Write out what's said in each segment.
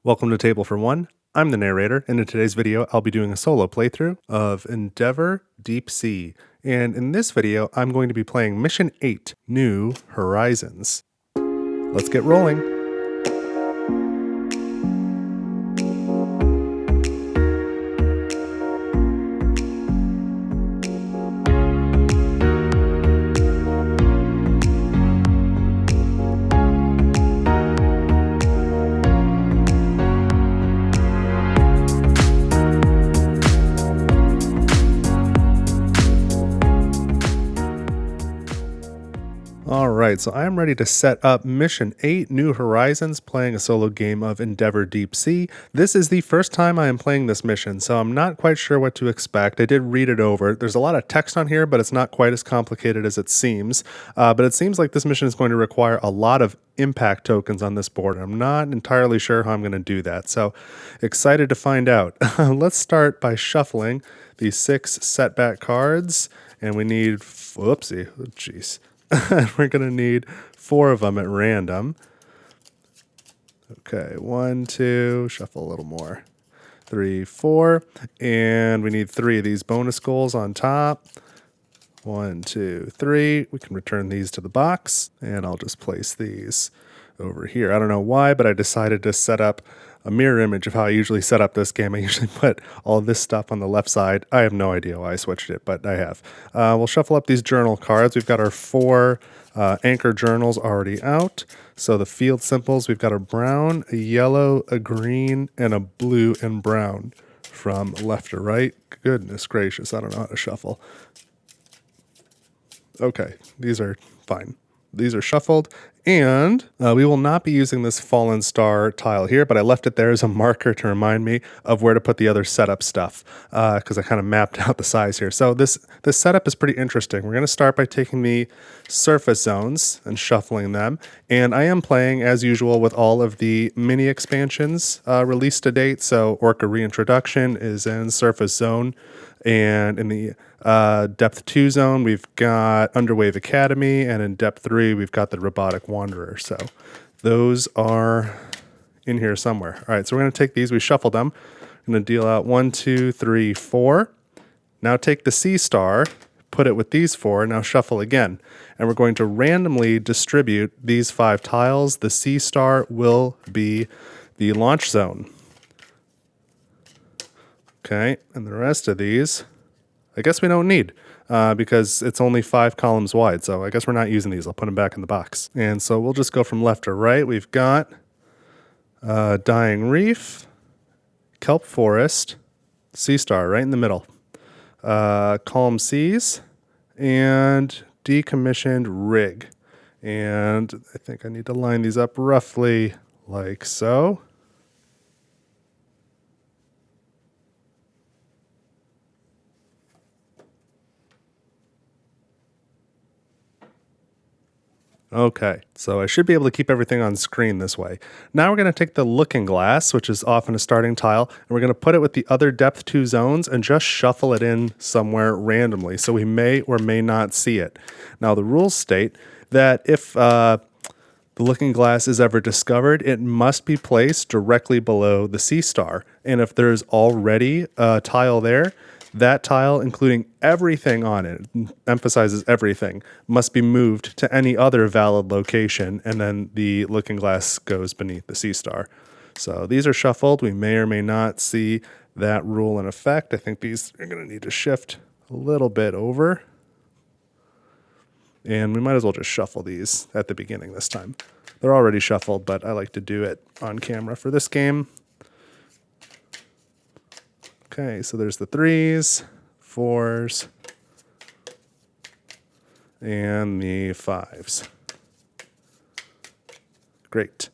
Welcome to Table for One. I'm the narrator, and in today's video, I'll be doing a solo playthrough of Endeavor Deep Sea. And in this video, I'm going to be playing Mission 8, New Horizons. Let's get rolling. Alright, so I'm ready to set up Mission 8, New Horizons, playing a solo game of Endeavor Deep Sea. This is the first time I am playing this mission, so I'm not quite sure what to expect. I did read it over. There's a lot of text on here, but it's not quite as complicated as it seems. But it seems like this mission is going to require a lot of impact tokens on this board. I'm not entirely sure how I'm going to do that, so excited to find out. Let's start by shuffling these 6 setback cards, and we need, whoopsie, oh, jeez. We're going to need 4 of them at random. Okay, 1, 2, shuffle a little more. 3, 4, and we need 3 of these bonus goals on top. 1, 2, 3. We can return these to the box, and I'll just place these over here. I don't know why, but I decided to set up a mirror image of how I usually set up this game. I usually put all of this stuff on the left side. I have no idea why I switched it, but I have. We'll shuffle up these journal cards. We've got our 4 anchor journals already out. So the field symbols, we've got a brown, a yellow, a green, and a blue and brown from left to right. Goodness gracious, I don't know how to shuffle. Okay, these are fine. These are shuffled, and we will not be using this fallen star tile here, but I left it there as a marker to remind me of where to put the other setup stuff, because I kind of mapped out the size here. So this setup is pretty interesting. We're going to start by taking the surface zones and shuffling them, and I am playing, as usual, with all of the mini expansions released to date. So Orca Reintroduction is in surface zone, and in the depth 2 zone, we've got Underwave Academy, and in depth 3, we've got the Robotic Wanderer. So those are in here somewhere. All right, so we're going to take these. We shuffled them. I'm going to deal out 1, 2, 3, 4. Now take the Sea Star, put it with these 4. Now shuffle again. And we're going to randomly distribute these 5 tiles. The Sea Star will be the launch zone. Okay, and the rest of these, I guess we don't need because it's only 5 columns wide. So I guess we're not using these. I'll put them back in the box. And so we'll just go from left to right. We've got Dying Reef, Kelp Forest, Sea Star right in the middle, Calm Seas, and Decommissioned Rig. And I think I need to line these up roughly like so. Okay, so I should be able to keep everything on screen this way. Now we're going to take the looking glass, which is often a starting tile, and we're going to put it with the other depth 2 zones and just shuffle it in somewhere randomly, so we may or may not see it. Now the rules state that if the looking glass is ever discovered, it must be placed directly below the Sea Star, and if there's already a tile there, that tile, including everything on it, emphasizes everything, must be moved to any other valid location, and then the looking glass goes beneath the Sea Star. So these are shuffled. We may or may not see that rule in effect. I think these are going to need to shift a little bit over. And we might as well just shuffle these at the beginning this time. They're already shuffled, but I like to do it on camera for this game. Okay, so there's the 3s, 4s, and the 5s. Great.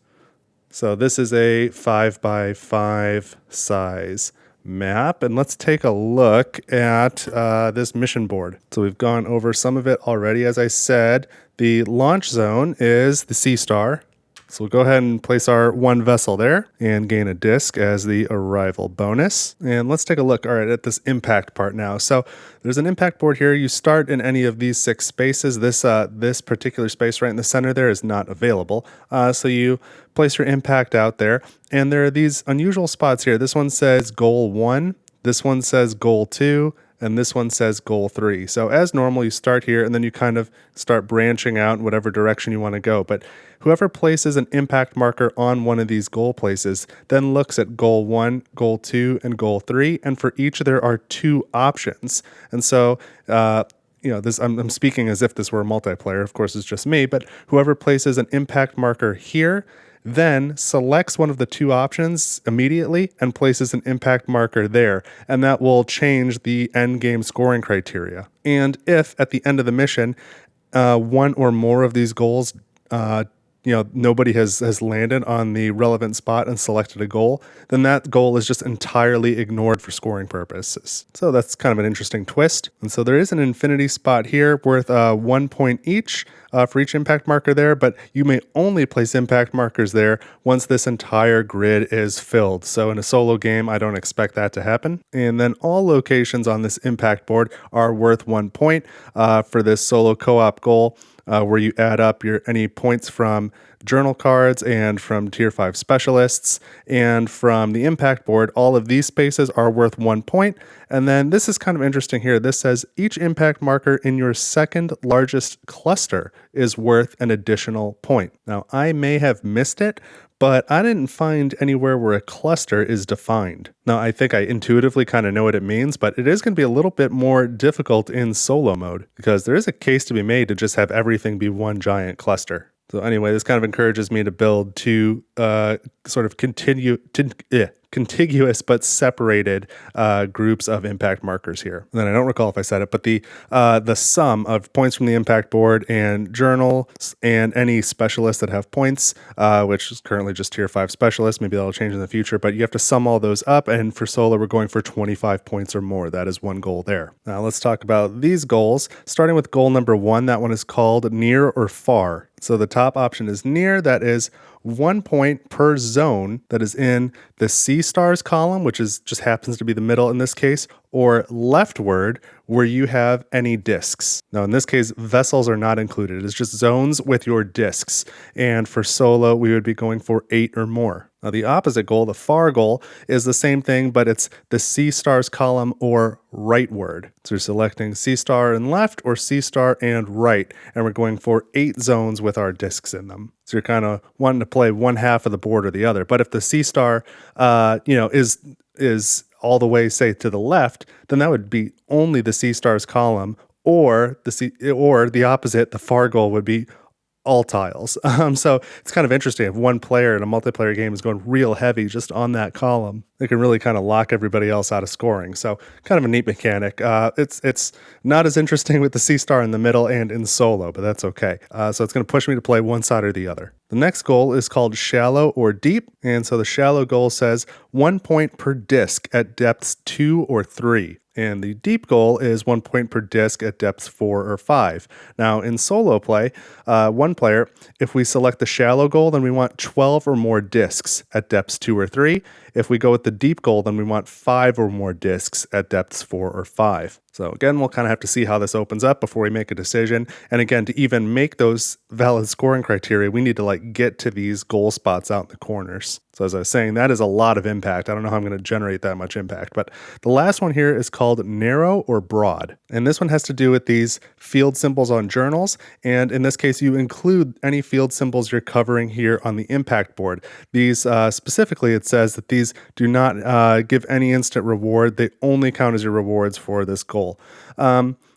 So this is a 5x5 size map, and let's take a look at this mission board. So we've gone over some of it already. As I said, the launch zone is the Sea Star. So we'll go ahead and place our one vessel there and gain a disc as the arrival bonus. And let's take a look, all right, at this impact part now. So there's an impact board here. You start in any of these 6 spaces. This particular space right in the center there is not available. So you place your impact out there, and there are these unusual spots here. This one says goal 1. This one says goal 2. And this one says goal 3. So as normal, you start here and then you kind of start branching out in whatever direction you want to go. But whoever places an impact marker on one of these goal places then looks at goal 1, goal 2, and goal 3. And for each there are 2 options. And so, I'm speaking as if this were a multiplayer. Of course, it's just me. But whoever places an impact marker here then selects one of the 2 options immediately and places an impact marker there, and that will change the end game scoring criteria. And if at the end of the mission, one or more of these goals, nobody has landed on the relevant spot and selected a goal, then that goal is just entirely ignored for scoring purposes. So that's kind of an interesting twist. And so there is an infinity spot here worth 1 point each for each impact marker there, but you may only place impact markers there once this entire grid is filled. So in a solo game, I don't expect that to happen. And then all locations on this impact board are worth 1 point for this solo co-op goal. Where you add up any points from journal cards and from tier 5 specialists and from the impact board. All of these spaces are worth 1 point. And then this is kind of interesting here. This says each impact marker in your second largest cluster is worth an additional point. Now, I may have missed it, but I didn't find anywhere where a cluster is defined. Now, I think I intuitively kind of know what it means, but it is going to be a little bit more difficult in solo mode because there is a case to be made to just have everything be one giant cluster. So anyway, this kind of encourages me to build 2 sort of contiguous but separated groups of impact markers here. And then I don't recall if I said it, but the sum of points from the impact board and journals and any specialists that have points, which is currently just tier 5 specialists, maybe that'll change in the future, but you have to sum all those up, and for solo we're going for 25 points or more. That is one goal there. Now let's talk about these goals, starting with goal number 1. That one is called near or far. So the top option is near. That is 1 point per zone that is in the C stars column, which just happens to be the middle in this case, or leftward where you have any discs. Now in this case, vessels are not included. It's just zones with your discs. And for solo, we would be going for 8 or more. Now the opposite goal, the far goal, is the same thing, but it's the C stars column or rightward. So you're selecting C star and left or C star and right, and we're going for 8 zones with our discs in them. So you're kind of wanting to play one half of the board or the other. But if the C star, is all the way, say, to the left, then that would be only the C stars column, or the opposite, the far goal would be all tiles. So it's kind of interesting if one player in a multiplayer game is going real heavy just on that column. It can really kind of lock everybody else out of scoring. So kind of a neat mechanic. It's not as interesting with the C star in the middle and in solo, but that's okay. So it's going to push me to play one side or the other. The next goal is called shallow or deep. And so the shallow goal says 1 point per disc at depths 2 or 3. And the deep goal is 1 point per disc at depths 4 or 5. Now, in solo play, one player, if we select the shallow goal, then we want 12 or more discs at depths 2 or 3. If we go with the deep goal, then we want 5 or more discs at depths 4 or 5. So again, we'll kind of have to see how this opens up before we make a decision. And again, to even make those valid scoring criteria, we need to get to these goal spots out in the corners. So as I was saying, that is a lot of impact. I don't know how I'm going to generate that much impact. But the last one here is called narrow or broad. And this one has to do with these field symbols on journals. And in this case, you include any field symbols you're covering here on the impact board. These specifically, it says that these do not give any instant reward. They only count as your rewards for this goal.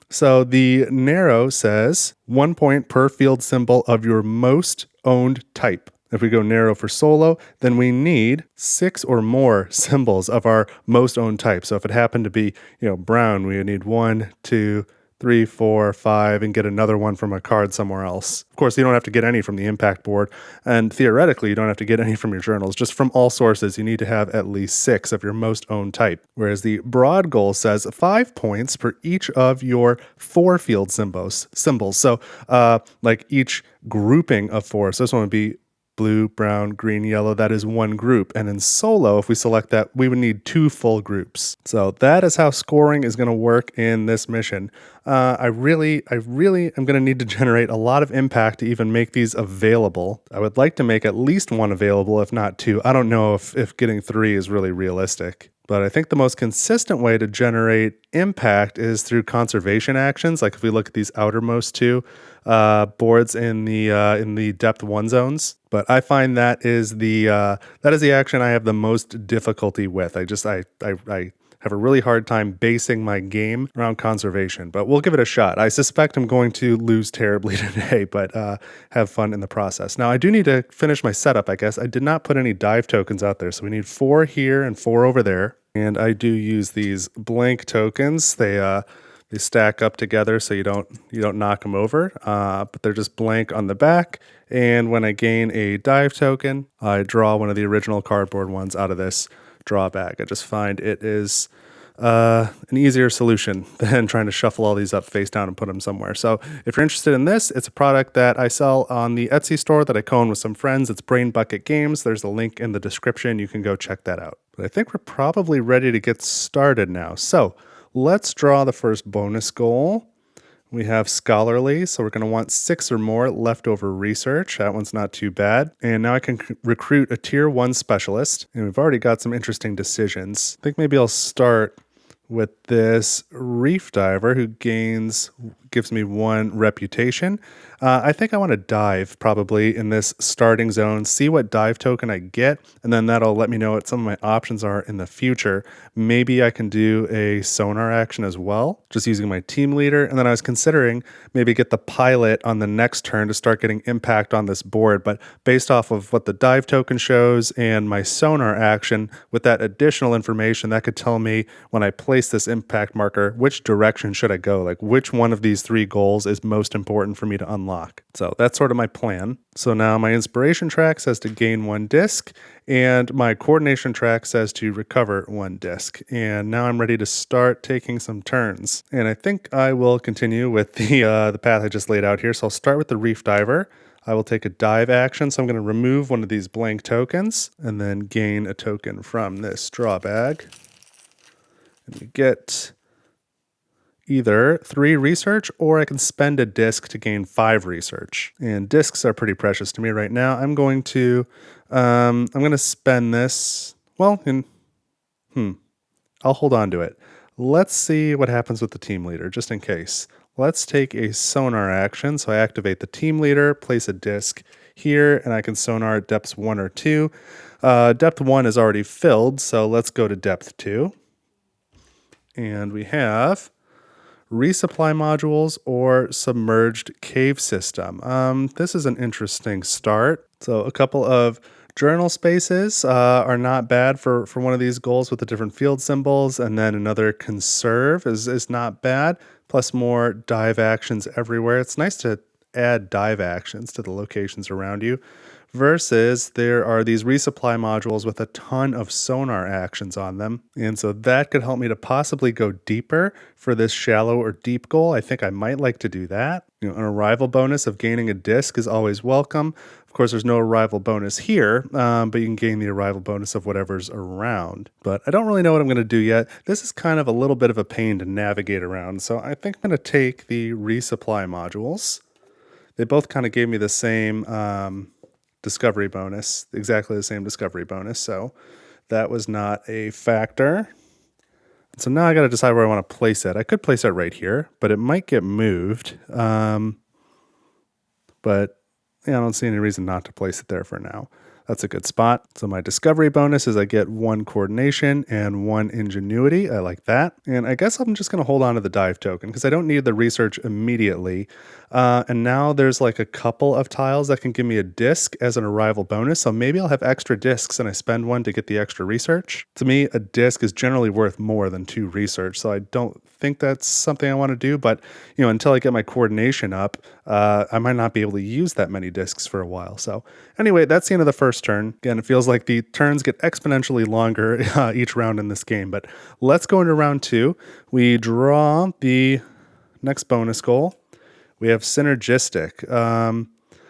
So the narrow says 1 point per field symbol of your most owned type. If we go narrow for solo, then we need 6 or more symbols of our most owned type. So if it happened to be, brown, we would need 1, 2, 3, 4, 5, and get another one from a card somewhere else. Of course, you don't have to get any from the impact board, and theoretically, you don't have to get any from your journals. Just from all sources, you need to have at least 6 of your most owned type. Whereas the broad goal says 5 points per each of your 4 field symbols. So, like each grouping of 4. So this one would be blue, brown, green, yellow. That is one group. And in solo, if we select that, we would need 2 full groups. So that is how scoring is going to work in this mission. I really am going to need to generate a lot of impact to even make these available. I would like to make at least 1 available, if not 2. I don't know if getting 3 is really realistic. But I think the most consistent way to generate impact is through conservation actions. Like if we look at these outermost 2 boards in the depth 1 zones. But I find that is the action I have the most difficulty with. I have a really hard time basing my game around conservation, but we'll give it a shot. I suspect I'm going to lose terribly today, but have fun in the process. Now, I do need to finish my setup, I guess. I did not put any dive tokens out there, so we need 4 here and 4 over there. And I do use these blank tokens. They stack up together so you don't knock them over, but they're just blank on the back. And when I gain a dive token, I draw one of the original cardboard ones out of this draw bag. I just find it is an easier solution than trying to shuffle all these up face down and put them somewhere. So if you're interested in this, it's a product that I sell on the Etsy store that I co-own with some friends. It's Brain Bucket Games. There's a link in the description. You can go check that out. But I think we're probably ready to get started now. So let's draw the first bonus goal. We have scholarly, so we're going to want 6 or more leftover research. That one's not too bad. And now I can recruit a tier 1 specialist. And we've already got some interesting decisions. I think maybe I'll start with this reef diver who gives me 1 reputation. I think I want to dive probably in this starting zone, see what dive token I get, and then that'll let me know what some of my options are in the future. Maybe I can do a sonar action as well, just using my team leader. And then I was considering maybe get the pilot on the next turn to start getting impact on this board. But based off of what the dive token shows and my sonar action, with that additional information, that could tell me when I place this impact marker, which direction should I go? Like which one of these 3 goals is most important for me to unlock? So that's sort of my plan. So now my inspiration track says to gain 1 disc, and my coordination track says to recover 1 disc. And now I'm ready to start taking some turns. And I think I will continue with the path I just laid out here. So I'll start with the reef diver. I will take a dive action. So I'm going to remove one of these blank tokens and then gain a token from this draw bag. And we get either 3 research, or I can spend a disc to gain 5 research. And discs are pretty precious to me right now. I'm going to spend this. Well, I'll hold on to it. Let's see what happens with the team leader, just in case. Let's take a sonar action. So I activate the team leader, place a disc here, and I can sonar at depths 1 or 2. Depth 1 is already filled, so let's go to depth 2. And we have resupply modules or submerged cave system. This is an interesting start. So a couple of journal spaces are not bad for one of these goals with the different field symbols, and then another conserve is not bad, plus more dive actions everywhere. It's nice to add dive actions to the locations around you. Versus there are these resupply modules with a ton of sonar actions on them. And so that could help me to possibly go deeper for this shallow or deep goal. I think I might like to do that. An arrival bonus of gaining a disc is always welcome. Of course, there's no arrival bonus here, but you can gain the arrival bonus of whatever's around. But I don't really know what I'm going to do yet. This is kind of a little bit of a pain to navigate around. So I think I'm going to take the resupply modules. They both kind of gave me the same discovery bonus, exactly the same discovery bonus. So that was not a factor. So now I got to decide where I want to place it. I could place it right here, but it might get moved. But yeah, I don't see any reason not to place it there for now. That's a good spot. So my discovery bonus is I get 1 coordination and 1 ingenuity. I like that. And I guess I'm just going to hold on to the dive token because I don't need the research immediately. And now there's like a couple of tiles that can give me a disc as an arrival bonus. So maybe I'll have extra discs and I spend 1 to get the extra research. To me, a disc is generally worth more than 2 research. So I don't think that's something I want to do. But until I get my coordination up, I might not be able to use that many discs for a while. So anyway, that's the end of the first turn. Again, it feels like the turns get exponentially longer each round in this game. But let's go into round 2. We draw the next bonus goal. We have synergistic.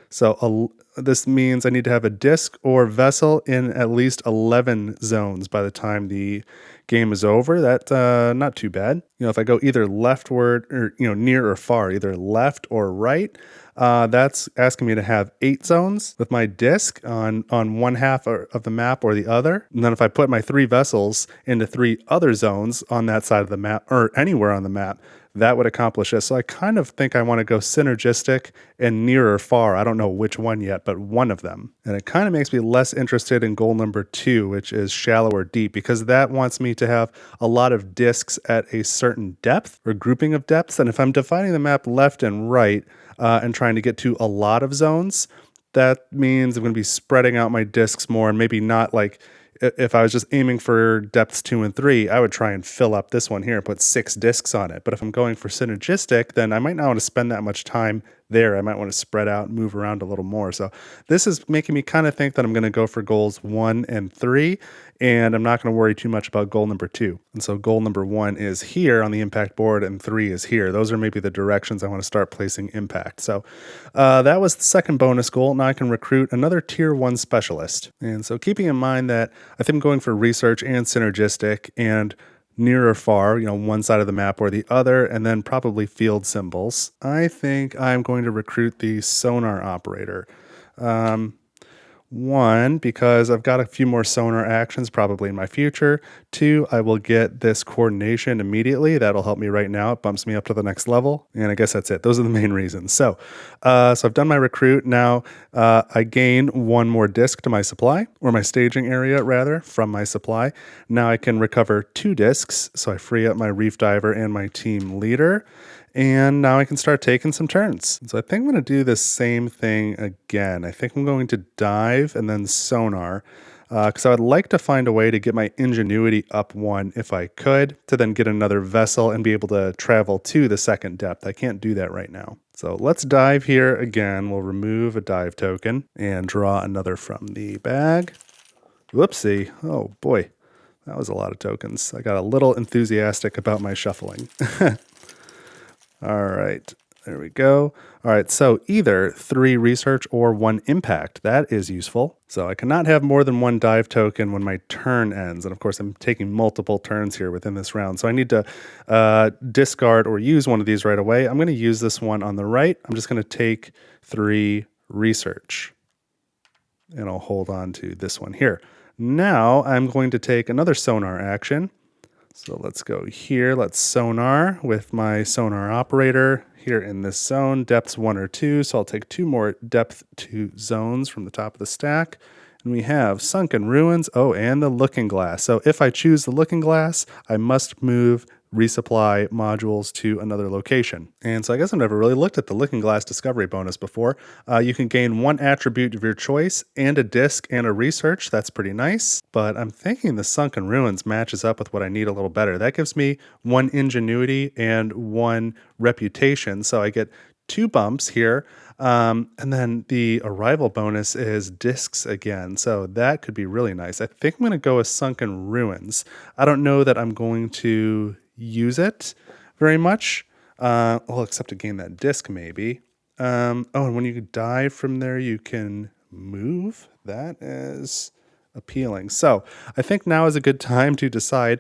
So this means I need to have a disc or vessel in at least 11 zones by the time the game is over. That's not too bad. If I go either leftward or, near or far, either left or right, that's asking me to have 8 zones with my disc on one half of the map or the other. And then if I put my 3 vessels into 3 other zones on that side of the map or anywhere on the map, that would accomplish this. So I kind of think I want to go synergistic and near or far. I don't know which one yet, but one of them. And it kind of makes me less interested in goal number 2, which is shallow or deep, because that wants me to have a lot of discs at a certain depth or grouping of depths. And if I'm dividing the map left and right and trying to get to a lot of zones, that means I'm going to be spreading out my discs more, and maybe not like, if I was just aiming for depths 2 and 3, I would try and fill up this one here and put 6 discs on it. But if I'm going for synergistic, then I might not want to spend that much time there. I might want to spread out and move around a little more. So this is making me kind of think that I'm going to go for goals 1 and 3, and I'm not going to worry too much about goal number 2. And so goal number 1 is here on the impact board, and 3 is here. Those are maybe the directions I want to start placing impact. So that was the second bonus goal. Now I can recruit another tier 1 specialist. And so keeping in mind that I think I'm going for research and synergistic and near or far, one side of the map or the other, and then probably field symbols, I think I'm going to recruit the sonar operator. 1, because I've got a few more sonar actions probably in my future. 2, I will get this coordination immediately. That'll help me right now. It bumps me up to the next level. And I guess that's it. Those are the main reasons. So I've done my recruit. Now I gain 1 more disc to my supply, or my staging area rather, from my supply. Now I can recover 2 discs. So I free up my reef diver and my team leader. And now I can start taking some turns. So I think I'm going to do the same thing again. I think I'm going to dive and then sonar, because I would like to find a way to get my ingenuity up 1 if I could, to then get another vessel and be able to travel to the second depth. I can't do that right now. So let's dive here again. We'll remove a dive token and draw another from the bag. Whoopsie. Oh boy, that was a lot of tokens. I got a little enthusiastic about my shuffling. All right, there we go. All right, so either 3 research or 1 impact. That is useful. So I cannot have more than 1 dive token when my turn ends. And of course, I'm taking multiple turns here within this round. So I need to discard or use one of these right away. I'm going to use this one on the right. I'm just going to take 3 research. And I'll hold on to this one here. Now I'm going to take another sonar action. So let's go here. Let's sonar with my sonar operator here in this zone, depths 1 or 2. So I'll take 2 more depth 2 zones from the top of the stack. And we have Sunken Ruins. Oh, and the Looking Glass. So if I choose the Looking Glass, I must move resupply modules to another location. And so I guess I've never really looked at the Looking Glass discovery bonus before. You can gain 1 attribute of your choice and a disc and a research. That's pretty nice. But I'm thinking the Sunken Ruins matches up with what I need a little better. That gives me 1 ingenuity and 1 reputation. So I get 2 bumps here. And then the arrival bonus is discs again. So that could be really nice. I think I'm going to go with Sunken Ruins. I don't know that I'm going to use it very much. Well, except to gain that disc maybe. And when you dive from there, you can move. That is appealing. So I think now is a good time to decide,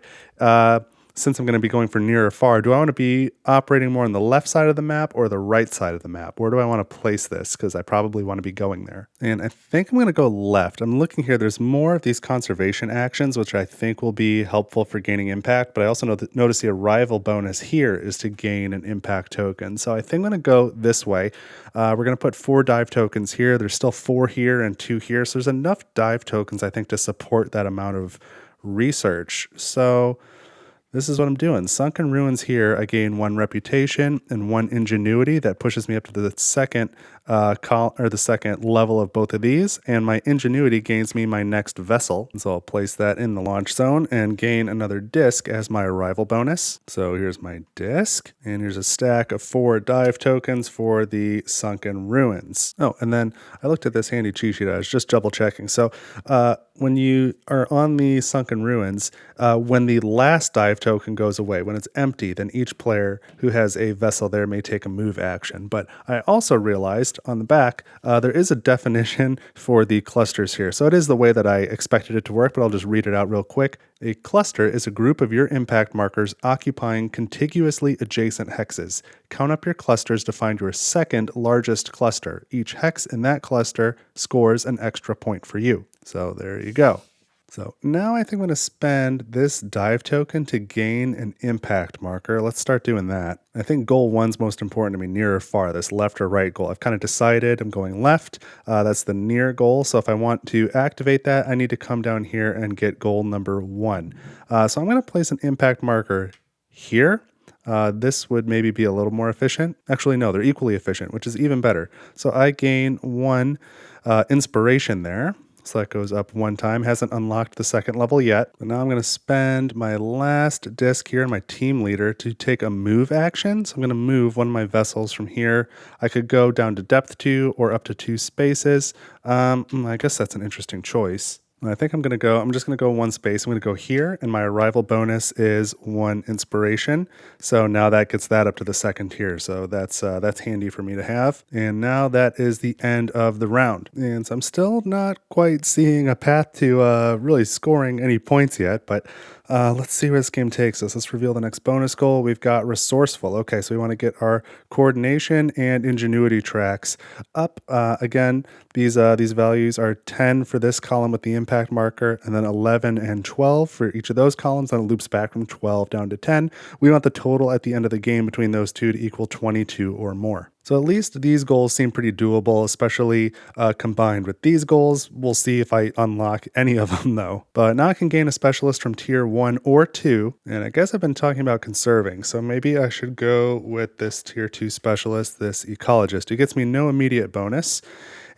since I'm going to be going for near or far, do I want to be operating more on the left side of the map or the right side of the map? Where do I want to place this? Because I probably want to be going there. And I think I'm going to go left. I'm looking here. There's more of these conservation actions, which I think will be helpful for gaining impact. But I also notice the arrival bonus here is to gain an impact token. So I think I'm going to go this way. We're going to put 4 dive tokens here. There's still 4 here and 2 here. So there's enough dive tokens, I think, to support that amount of research. So this is what I'm doing. Sunken Ruins here, I gain 1 reputation and 1 ingenuity. That pushes me up to the second the second level of both of these, and my ingenuity gains me my next vessel. So I'll place that in the launch zone and gain another disc as my arrival bonus. So here's my disc, and here's a stack of 4 dive tokens for the Sunken Ruins. Oh, and then I looked at this handy cheat sheet. I was just double checking. So when you are on the Sunken Ruins, when the last dive token goes away. When it's empty, then each player who has a vessel there may take a move action. But I also realized on the back, there is a definition for the clusters here. So it is the way that I expected it to work, but I'll just read it out real quick. A cluster is a group of your impact markers occupying contiguously adjacent hexes. Count up your clusters to find your second largest cluster. Each hex in that cluster scores an extra point for you. So there you go. So now I think I'm going to spend this dive token to gain an impact marker. Let's start doing that. I think goal 1's most important to me, near or far, this left or right goal. I've kind of decided I'm going left. That's the near goal. So if I want to activate that, I need to come down here and get goal number 1. So I'm going to place an impact marker here. This would maybe be a little more efficient. Actually, no, they're equally efficient, which is even better. So I gain 1 inspiration there. So that goes up 1 time. Hasn't unlocked the second level yet. But now I'm going to spend my last disc here, my team leader, to take a move action. So I'm going to move one of my vessels from here. I could go down to depth 2 or up to 2 spaces. I guess that's an interesting choice. I think I'm just going to go 1 space. I'm going to go here, and my arrival bonus is 1 inspiration. So now that gets that up to the second tier. So that's handy for me to have. And now that is the end of the round. And so I'm still not quite seeing a path to really scoring any points yet, but let's see where this game takes us. Let's reveal the next bonus goal. We've got resourceful. Okay, so we want to get our coordination and ingenuity tracks up. Again, these values are 10 for this column with the impact marker, and then 11 and 12 for each of those columns. Then it loops back from 12 down to 10. We want the total at the end of the game between those two to equal 22 or more. So at least these goals seem pretty doable, especially combined with these goals. We'll see if I unlock any of them though. But now I can gain a specialist from tier 1 or 2. And I guess I've been talking about conserving. So maybe I should go with this tier 2 specialist, this ecologist, who gets me no immediate bonus.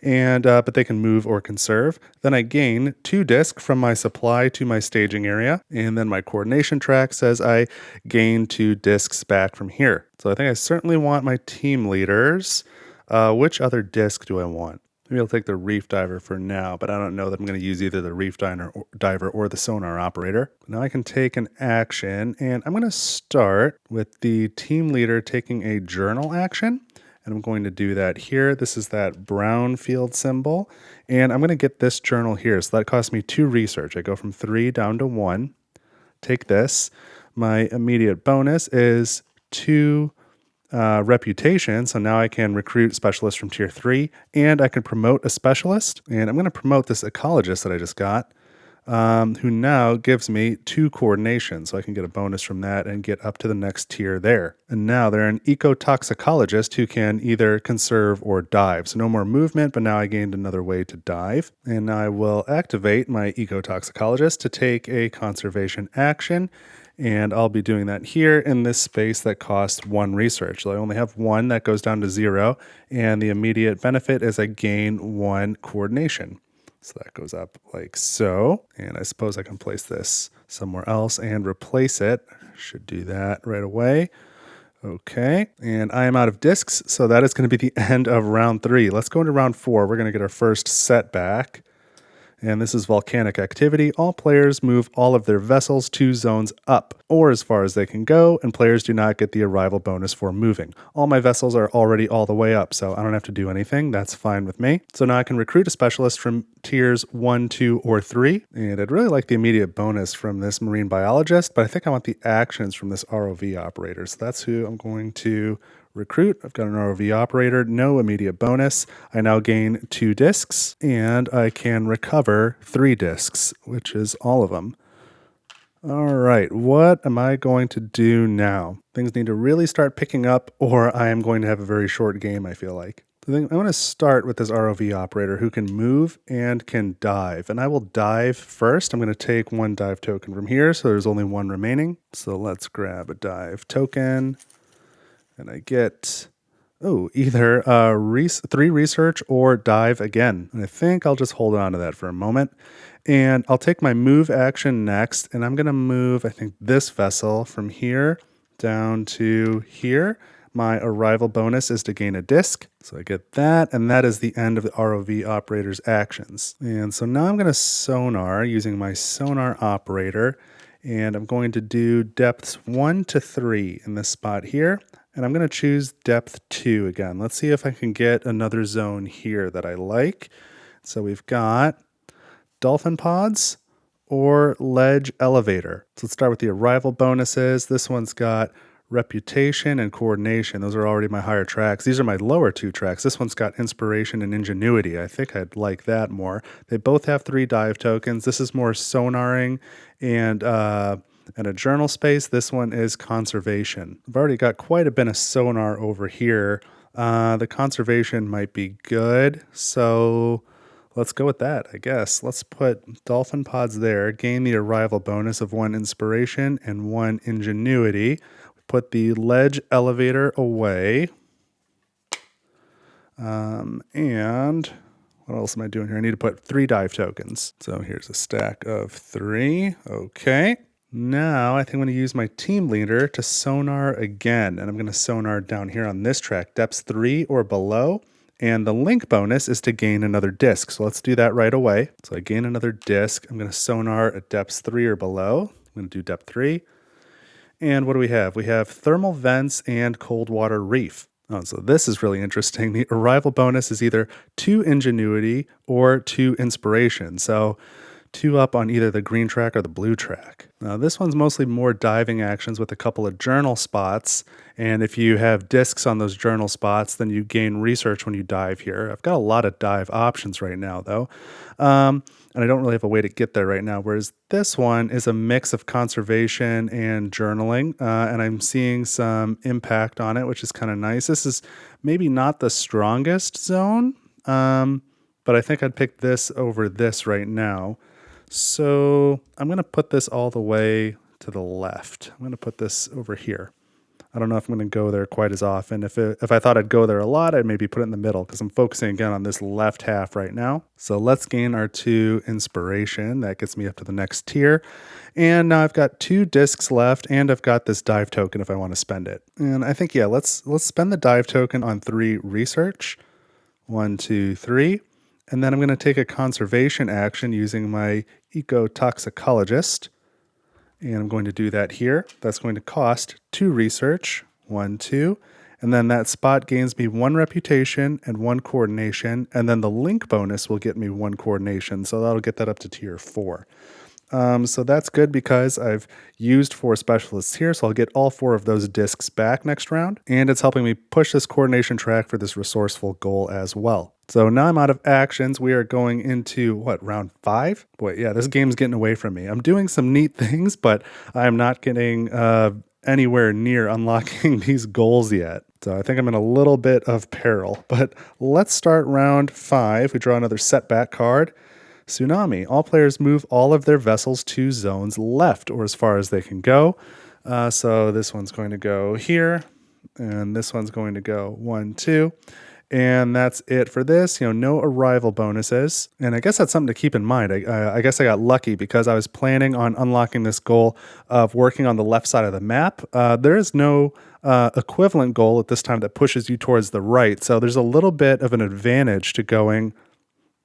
But they can move or conserve. Then I gain 2 disc from my supply to my staging area. And then my coordination track says I gain 2 discs back from here. So I think I certainly want my team leaders. Which other disc do I want? Maybe I'll take the reef diver for now, but I don't know that I'm going to use either the reef diver or the sonar operator. Now I can take an action, and I'm going to start with the team leader taking a journal action. And I'm going to do that here. This is that brown field symbol. And I'm going to get this journal here. So that costs me 2 research. I go from 3 down to 1. Take this. My immediate bonus is 2 reputation. So now I can recruit specialists from tier 3. And I can promote a specialist. And I'm going to promote this ecologist that I just got. Who now gives me 2 coordination, so I can get a bonus from that and get up to the next tier there. And now they're an ecotoxicologist who can either conserve or dive. So no more movement, but now I gained another way to dive. And now I will activate my ecotoxicologist to take a conservation action. And I'll be doing that here in this space that costs 1 research. So I only have 1 that goes down to 0. And the immediate benefit is I gain 1 coordination. So that goes up like so. And I suppose I can place this somewhere else and replace it. Should do that right away. Okay. And I am out of discs. So that is going to be the end of round 3. Let's go into round 4. We're going to get our first setback. And this is volcanic activity. All players move all of their vessels 2 zones up, or as far as they can go, and players do not get the arrival bonus for moving. All my vessels are already all the way up, so I don't have to do anything. That's fine with me. So now I can recruit a specialist from tiers 1, 2, or 3. And I'd really like the immediate bonus from this marine biologist, but I think I want the actions from this ROV operator. So that's who I'm going to recruit. I've got an ROV operator, no immediate bonus. I now gain 2 discs, and I can recover 3 discs, which is all of them. All right, what am I going to do now? Things need to really start picking up, or I am going to have a very short game, I feel like. I think I'm going to start with this ROV operator who can move and can dive. And I will dive first. I'm going to take 1 dive token from here, so there's only 1 remaining. So let's grab a dive token. And I get, either 3 research or dive again. And I think I'll just hold on to that for a moment. And I'll take my move action next. And I'm going to move, I think, this vessel from here down to here. My arrival bonus is to gain a disc. So I get that. And that is the end of the ROV operator's actions. And so now I'm going to sonar using my sonar operator. And I'm going to do depths 1 to 3 in this spot here. And I'm going to choose depth 2 again. Let's see if I can get another zone here that I like. So we've got dolphin pods or ledge elevator. So let's start with the arrival bonuses. This one's got reputation and coordination. Those are already my higher tracks. These are my lower 2 tracks. This one's got inspiration and ingenuity. I think I'd like that more. They both have 3 dive tokens. This is more sonaring and a journal space. This one is conservation. I've already got quite a bit of sonar over here. The conservation might be good, so let's go with that, I guess. Let's put dolphin pods there, gain the arrival bonus of 1 inspiration and 1 ingenuity. Put the ledge elevator away. And what else am I doing here? I need to put 3 dive tokens. So here's a stack of 3. Okay. Now I think I'm going to use my team leader to sonar again. And I'm going to sonar down here on this track, depths 3 or below. And the link bonus is to gain another disc. So let's do that right away. So I gain another disc. I'm going to sonar at depths 3 or below. I'm going to do depth 3. And what do we have? We have thermal vents and cold water reef. Oh, so this is really interesting. The arrival bonus is either 2 ingenuity or 2 inspiration. So 2 up on either the green track or the blue track. Now this one's mostly more diving actions with a couple of journal spots. And if you have discs on those journal spots, then you gain research when you dive here. I've got a lot of dive options right now though. And I don't really have a way to get there right now. Whereas this one is a mix of conservation and journaling. And I'm seeing some impact on it, which is kind of nice. This is maybe not the strongest zone, but I think I'd pick this over this right now. So I'm going to put this all the way to the left. I'm going to put this over here. I don't know if I'm going to go there quite as often. If I thought I'd go there a lot, I'd maybe put it in the middle because I'm focusing again on this left half right now. So let's gain our 2 inspiration. That gets me up to the next tier. And now I've got 2 discs left and I've got this dive token if I want to spend it. And I think, yeah, let's spend the dive token on 3 research. 1, 2, 3. And then I'm going to take a conservation action using my ecotoxicologist. And I'm going to do that here. That's going to cost 2 research, 1, 2. And then that spot gains me 1 reputation and 1 coordination. And then the link bonus will get me 1 coordination. So that'll get that up to tier 4. So that's good because I've used 4 specialists here, so I'll get all 4 of those discs back next round. And it's helping me push this coordination track for this resourceful goal as well. So now I'm out of actions. We are going into, round 5? Boy, yeah, this game's getting away from me. I'm doing some neat things, but I'm not getting anywhere near unlocking these goals yet. So I think I'm in a little bit of peril. But let's start round 5. We draw another setback card. Tsunami. All players move all of their vessels to zones left or as far as they can go. So this one's going to go here, and this one's going to go 1, 2. And that's it for this. No arrival bonuses. And I guess that's something to keep in mind. I guess I got lucky because I was planning on unlocking this goal of working on the left side of the map. There is no equivalent goal at this time that pushes you towards the right. So there's a little bit of an advantage to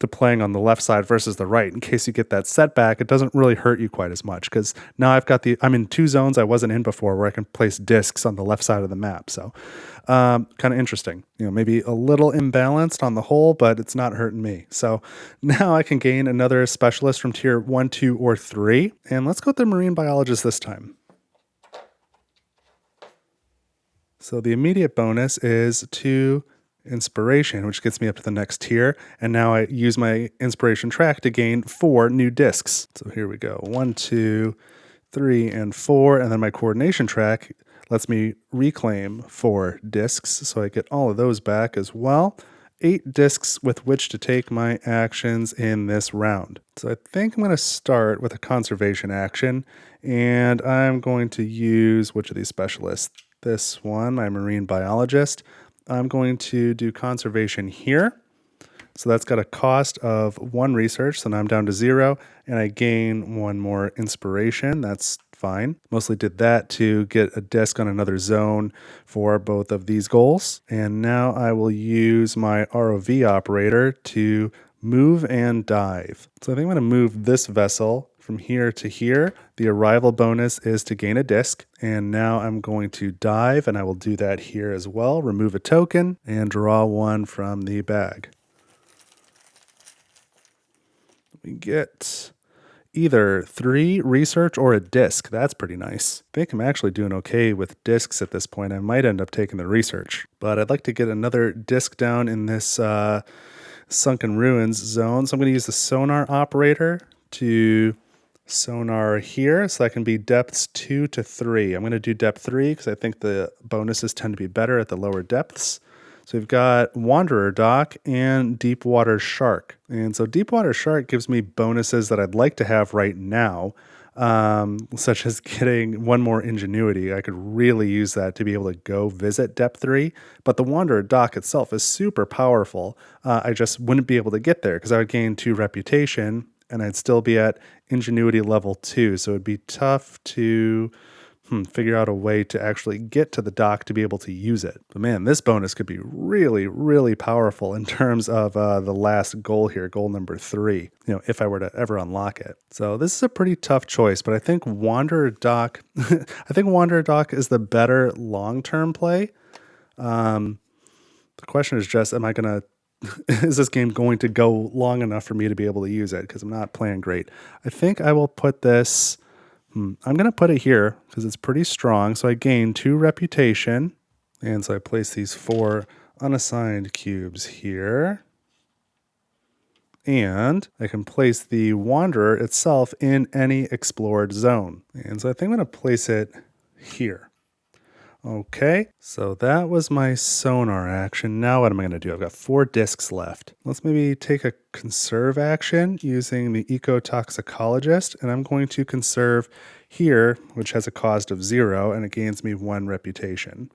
playing on the left side versus the right. In case you get that setback, it doesn't really hurt you quite as much because now I'm in 2 zones I wasn't in before where I can place discs on the left side of the map. So kind of interesting, maybe a little imbalanced on the whole, but it's not hurting me. So now I can gain another specialist from tier 1, 2, or 3. And let's go with the marine biologist this time. So the immediate bonus is 2 inspiration, which gets me up to the next tier. And now I use my inspiration track to gain 4 new discs. So here we go. 1, 2, 3, and 4. And then my coordination track lets me reclaim 4 discs. So I get all of those back as well. 8 discs with which to take my actions in this round. So I think I'm going to start with a conservation action. And I'm going to use which of these specialists? This one, my marine biologist. I'm going to do conservation here. So that's got a cost of 1 research. So now I'm down to 0 and I gain 1 more inspiration. That's fine. Mostly did that to get a disc on another zone for both of these goals. And now I will use my ROV operator to move and dive. So I think I'm going to move this vessel from here to here. The arrival bonus is to gain a disc. And now I'm going to dive, and I will do that here as well. Remove a token and draw one from the bag. We get either 3 research or a disc. That's pretty nice. I think I'm actually doing okay with discs at this point. I might end up taking the research, but I'd like to get another disc down in this Sunken Ruins zone. So I'm going to use the sonar operator to sonar here, so that can be depths 2 to 3. I'm going to do depth 3 because I think the bonuses tend to be better at the lower depths. So we've got Wanderer Dock and Deepwater Shark. And so Deepwater Shark gives me bonuses that I'd like to have right now, such as getting one more ingenuity. I could really use that to be able to go visit depth 3. But the Wanderer Dock itself is super powerful. I just wouldn't be able to get there because I would gain 2 reputation and I'd still be at ingenuity level 2. So it'd be tough to figure out a way to actually get to the dock to be able to use it. But man, this bonus could be really, really powerful in terms of the last goal here, goal number 3, if I were to ever unlock it. So this is a pretty tough choice, but I think Wanderer Dock, is the better long-term play. The question is just, is this game going to go long enough for me to be able to use it? Because I'm not playing great. I think I will put this, I'm going to put it here because it's pretty strong. So I gain 2 reputation. And so I place these 4 unassigned cubes here. And I can place the Wanderer itself in any explored zone. And so I think I'm going to place it here. Okay, so that was my sonar action. Now what am I going to do? I've got 4 discs left. Let's maybe take a conserve action using the ecotoxicologist, and I'm going to conserve here, which has a cost of 0, and it gains me 1 reputation.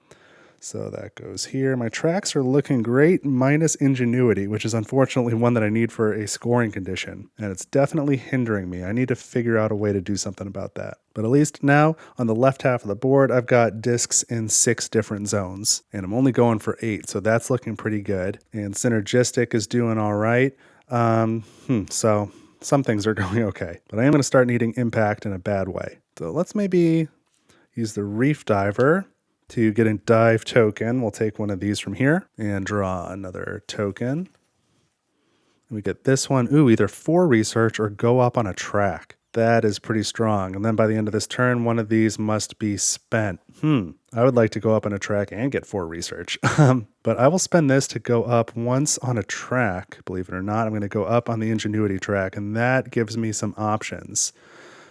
So that goes here. My tracks are looking great, minus ingenuity, which is unfortunately one that I need for a scoring condition. And it's definitely hindering me. I need to figure out a way to do something about that. But at least now, on the left half of the board, I've got discs in 6 different zones. And I'm only going for 8, so that's looking pretty good. And synergistic is doing all right. So some things are going okay. But I am going to start needing impact in a bad way. So let's maybe use the Reef Diver to get a dive token. We'll take one of these from here and draw another token. And we get this one. Ooh, either 4 research or go up on a track. That is pretty strong. And then by the end of this turn, one of these must be spent. I would like to go up on a track and get 4 research. But I will spend this to go up once on a track. Believe it or not, I'm going to go up on the ingenuity track, and that gives me some options.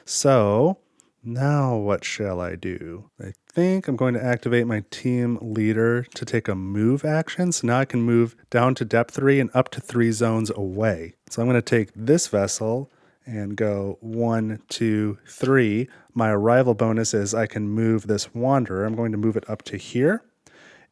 So now what shall I do? I think I'm going to activate my team leader to take a move action. So now I can move down to depth 3 and up to 3 zones away. So I'm going to take this vessel and go 1, 2, 3. My arrival bonus is I can move this Wanderer. I'm going to move it up to here.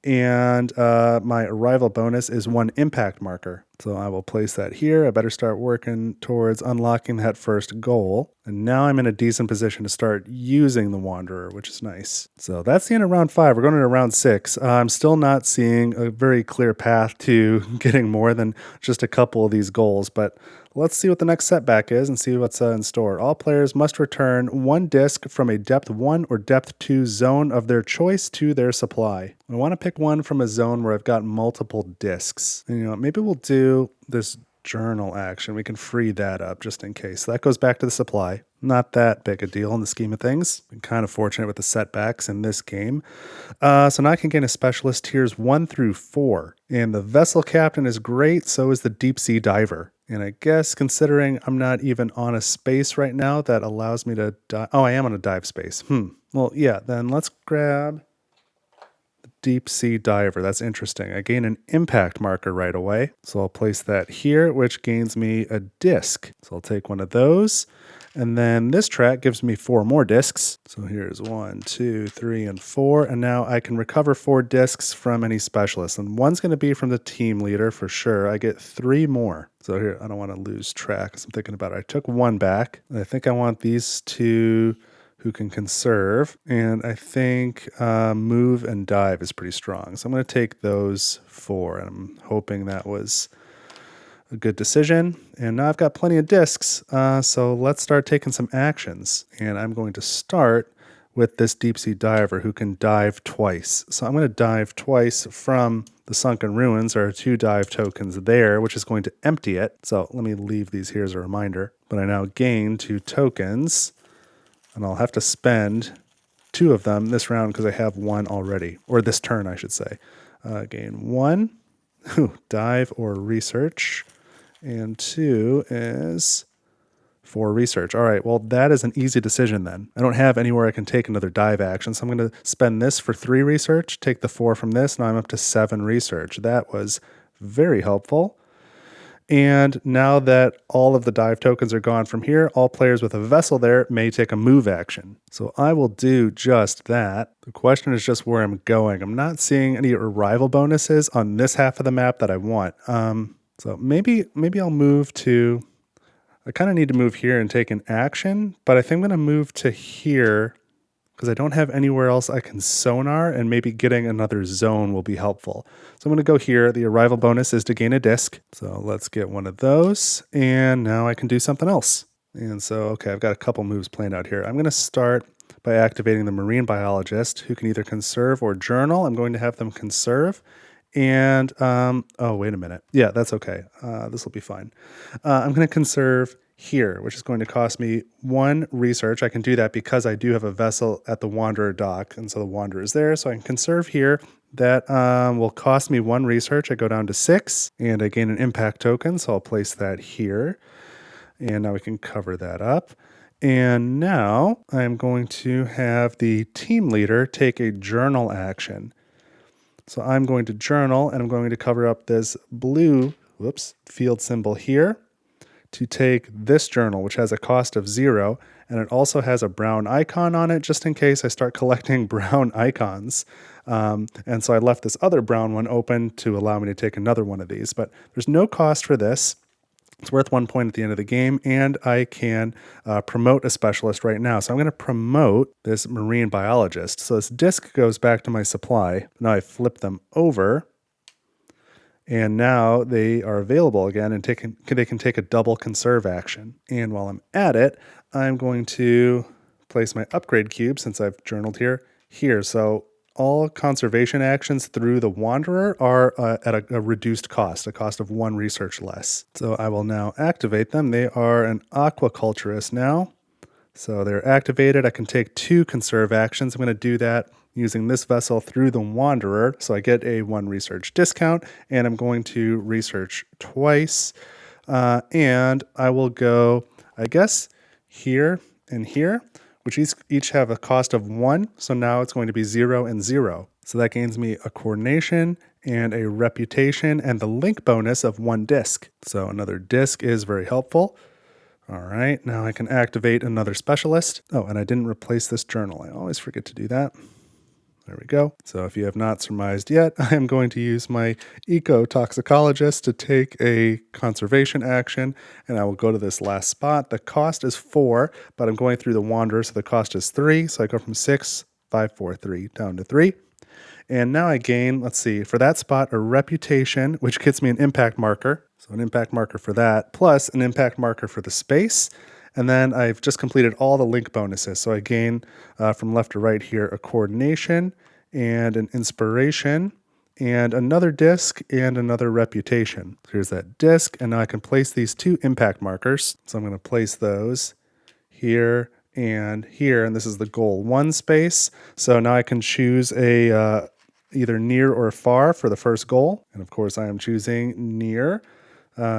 And my arrival bonus is 1 impact marker. So I will place that here. I better start working towards unlocking that first goal. And now I'm in a decent position to start using the Wanderer, which is nice. So that's the end of round 5. We're going into round 6. I'm still not seeing a very clear path to getting more than just a couple of these goals, but let's see what the next setback is and see what's in store. All players must return 1 disc from a depth 1 or depth 2 zone of their choice to their supply. I want to pick one from a zone where I've got multiple discs. And, maybe we'll do this journal action. We can free that up just in case. So that goes back to the supply. Not that big a deal in the scheme of things. Been kind of fortunate with the setbacks in this game. So now I can gain a specialist tiers 1 through 4. And the vessel captain is great, so is the deep sea diver. And I guess considering I'm not even on a space right now that allows me to dive. Oh, I am on a dive space. Well, yeah, then let's grab the deep sea diver. That's interesting. I gain an impact marker right away. So I'll place that here, which gains me a disc. So I'll take one of those. And then this track gives me 4 more discs. So here's 1, 2, 3, and 4. And now I can recover 4 discs from any specialist. And one's going to be from the team leader for sure. I get 3 more. So here, I don't want to lose track because I'm thinking about it. I took 1 back. And I think I want these 2 who can conserve. And I think move and dive is pretty strong. So I'm going to take those 4. And I'm hoping that was a good decision. And now I've got plenty of discs, so let's start taking some actions. And I'm going to start with this deep sea diver who can dive twice. So I'm going to dive twice from the sunken ruins. There are 2 dive tokens there, which is going to empty it. So let me leave these here as a reminder. But I now gain 2 tokens, and I'll have to spend 2 of them this round because I have 1 already, or this turn, I should say. Gain 1, dive or research, and 2 is for research. All right, well, that is an easy decision then. I don't have anywhere I can take another dive action, so I'm going to spend this for 3 research, take the 4 from this, now I'm up to 7 research. That was very helpful. And now that all of the dive tokens are gone from here, all players with a vessel there may take a move action. So I will do just that. The question is just where I'm going. I'm not seeing any arrival bonuses on this half of the map that I want. So maybe I'll move to... I kind of need to move here and take an action, but I think I'm going to move to here because I don't have anywhere else I can sonar, and maybe getting another zone will be helpful. So I'm going to go here. The arrival bonus is to gain a disc. So let's get one of those, and now I can do something else. And so, okay, I've got a couple moves planned out here. I'm going to start by activating the marine biologist who can either conserve or journal. I'm going to have them conserve. And, oh, wait a minute. Yeah, that's okay. This will be fine. I'm going to conserve here, which is going to cost me 1 research. I can do that because I do have a vessel at the Wanderer dock, and so the Wanderer is there. So I can conserve here. That will cost me 1 research. I go down to 6, and I gain an impact token, so I'll place that here. And now we can cover that up. And now I'm going to have the team leader take a journal action. So I'm going to journal, and I'm going to cover up this blue field symbol here to take this journal, which has a cost of 0, and it also has a brown icon on it just in case I start collecting brown icons. And so I left this other brown one open to allow me to take another one of these, but there's no cost for this. It's worth 1 point at the end of the game, and I can promote a specialist right now. So I'm going to promote this marine biologist. So this disc goes back to my supply. Now I flip them over, and now they are available again, and they can take a double conserve action. And while I'm at it, I'm going to place my upgrade cube, since I've journaled here. So all conservation actions through the Wanderer are at a reduced cost, a cost of 1 research less. So I will now activate them. They are an aquaculturist now. So they're activated. I can take 2 conserve actions. I'm going to do that using this vessel through the Wanderer. So I get a 1 research discount, and I'm going to research twice. And I will go, I guess, here and here, which each have a cost of 1. So now it's going to be 0 and 0. So that gains me a coordination and a reputation and the link bonus of 1 disc. So another disc is very helpful. All right, now I can activate another specialist. Oh, and I didn't replace this journal. I always forget to do that. There we go. So if you have not surmised yet, I am going to use my eco-toxicologist to take a conservation action, and I will go to this last spot. The cost is 4, but I'm going through the Wanderer, so the cost is 3. So I go from 6, 5, 4, 3, down to 3. And now I gain, let's see, for that spot, a reputation, which gets me an impact marker. So an impact marker for that, plus an impact marker for the space. And then I've just completed all the link bonuses. So I gain from left to right here a coordination and an inspiration and another disc and another reputation. So here's that disc, and now I can place these 2 impact markers. So I'm going to place those here and here, and this is the goal 1 space. So now I can choose a either near or far for the first goal. And of course I am choosing near.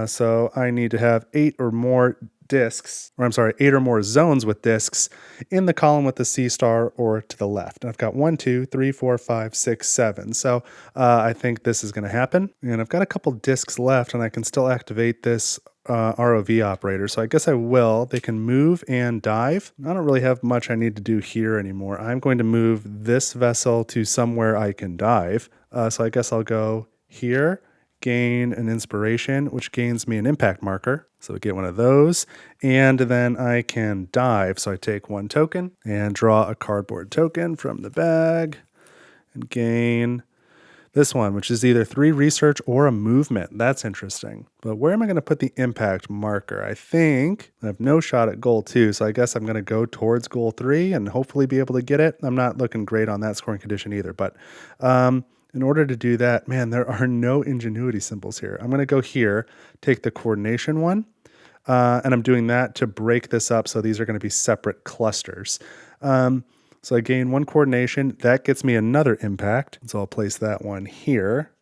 So I need to have 8 or more discs, or I'm sorry, 8 or more zones with discs in the column with the C star or to the left. And I've got 1, 2, 3, 4, 5, 6, 7. So I think this is going to happen. And I've got a couple discs left, and I can still activate this ROV operator. So I guess I will. They can move and dive. I don't really have much I need to do here anymore. I'm going to move this vessel to somewhere I can dive. So I guess I'll go here, gain an inspiration, which gains me an impact marker. So I get one of those, and then I can dive. So I take 1 token and draw a cardboard token from the bag and gain This one, which is either 3 research or a movement. That's interesting. But where am I going to put the impact marker? I think I have no shot at goal 2, so I guess I'm going to go towards goal 3 and hopefully be able to get it. I'm not looking great on that scoring condition either, but in order to do that, man, there are no ingenuity symbols here. I'm going to go here, take the coordination one, and I'm doing that to break this up, so these are going to be separate clusters. So I gain 1 coordination. That gets me another impact. So I'll place that one here.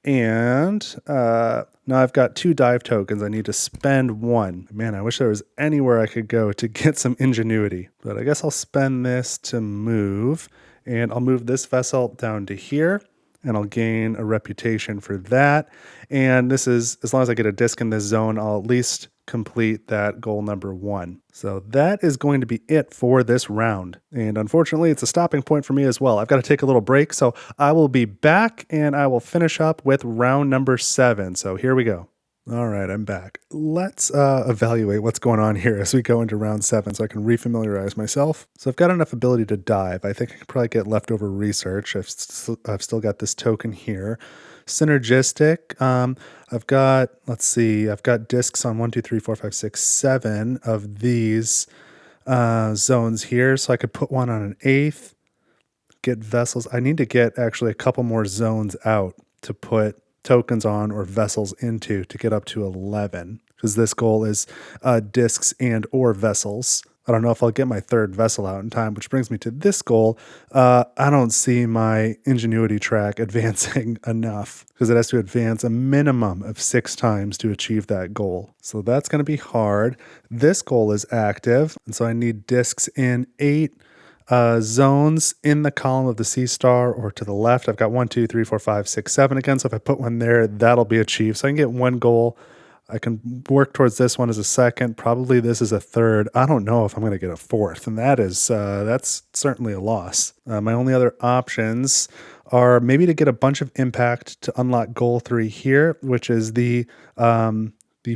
And now I've got 2 dive tokens. I need to spend 1. Man, I wish there was anywhere I could go to get some ingenuity. But I guess I'll spend this to move. And I'll move this vessel down to here. And I'll gain a reputation for that. And this is, as long as I get a disc in this zone, I'll at least complete that goal number 1. So that is going to be it for this round. And unfortunately, it's a stopping point for me as well. I've got to take a little break, so I will be back and I will finish up with round number 7. So here we go. All right, I'm back. Let's evaluate what's going on here as we go into round 7 so I can refamiliarize myself. So I've got enough ability to dive. I think I could probably get leftover research. I've still got this token here. Synergistic. I've got, let's see, I've got discs on 1, 2, 3, 4, 5, 6, 7 of these zones here. So I could put one on an 8th, get vessels. I need to get actually a couple more zones out to put tokens on or vessels into to get up to 11, because this goal is discs and or vessels. I don't know if I'll get my 3rd vessel out in time, which brings me to this goal. I don't see my ingenuity track advancing enough, because it has to advance a minimum of 6 times to achieve that goal. So that's going to be hard. This goal is active, and so I need discs in 8 zones in the column of the C star or to the left. I've got 1, 2, 3, 4, 5, 6, 7 again. So if I put one there, that'll be achieved. So I can get 1 goal. I can work towards this one as a 2nd. Probably this is a 3rd. I don't know if I'm going to get a 4th, and that's certainly a loss. My only other options are maybe to get a bunch of impact to unlock goal 3 here, which is the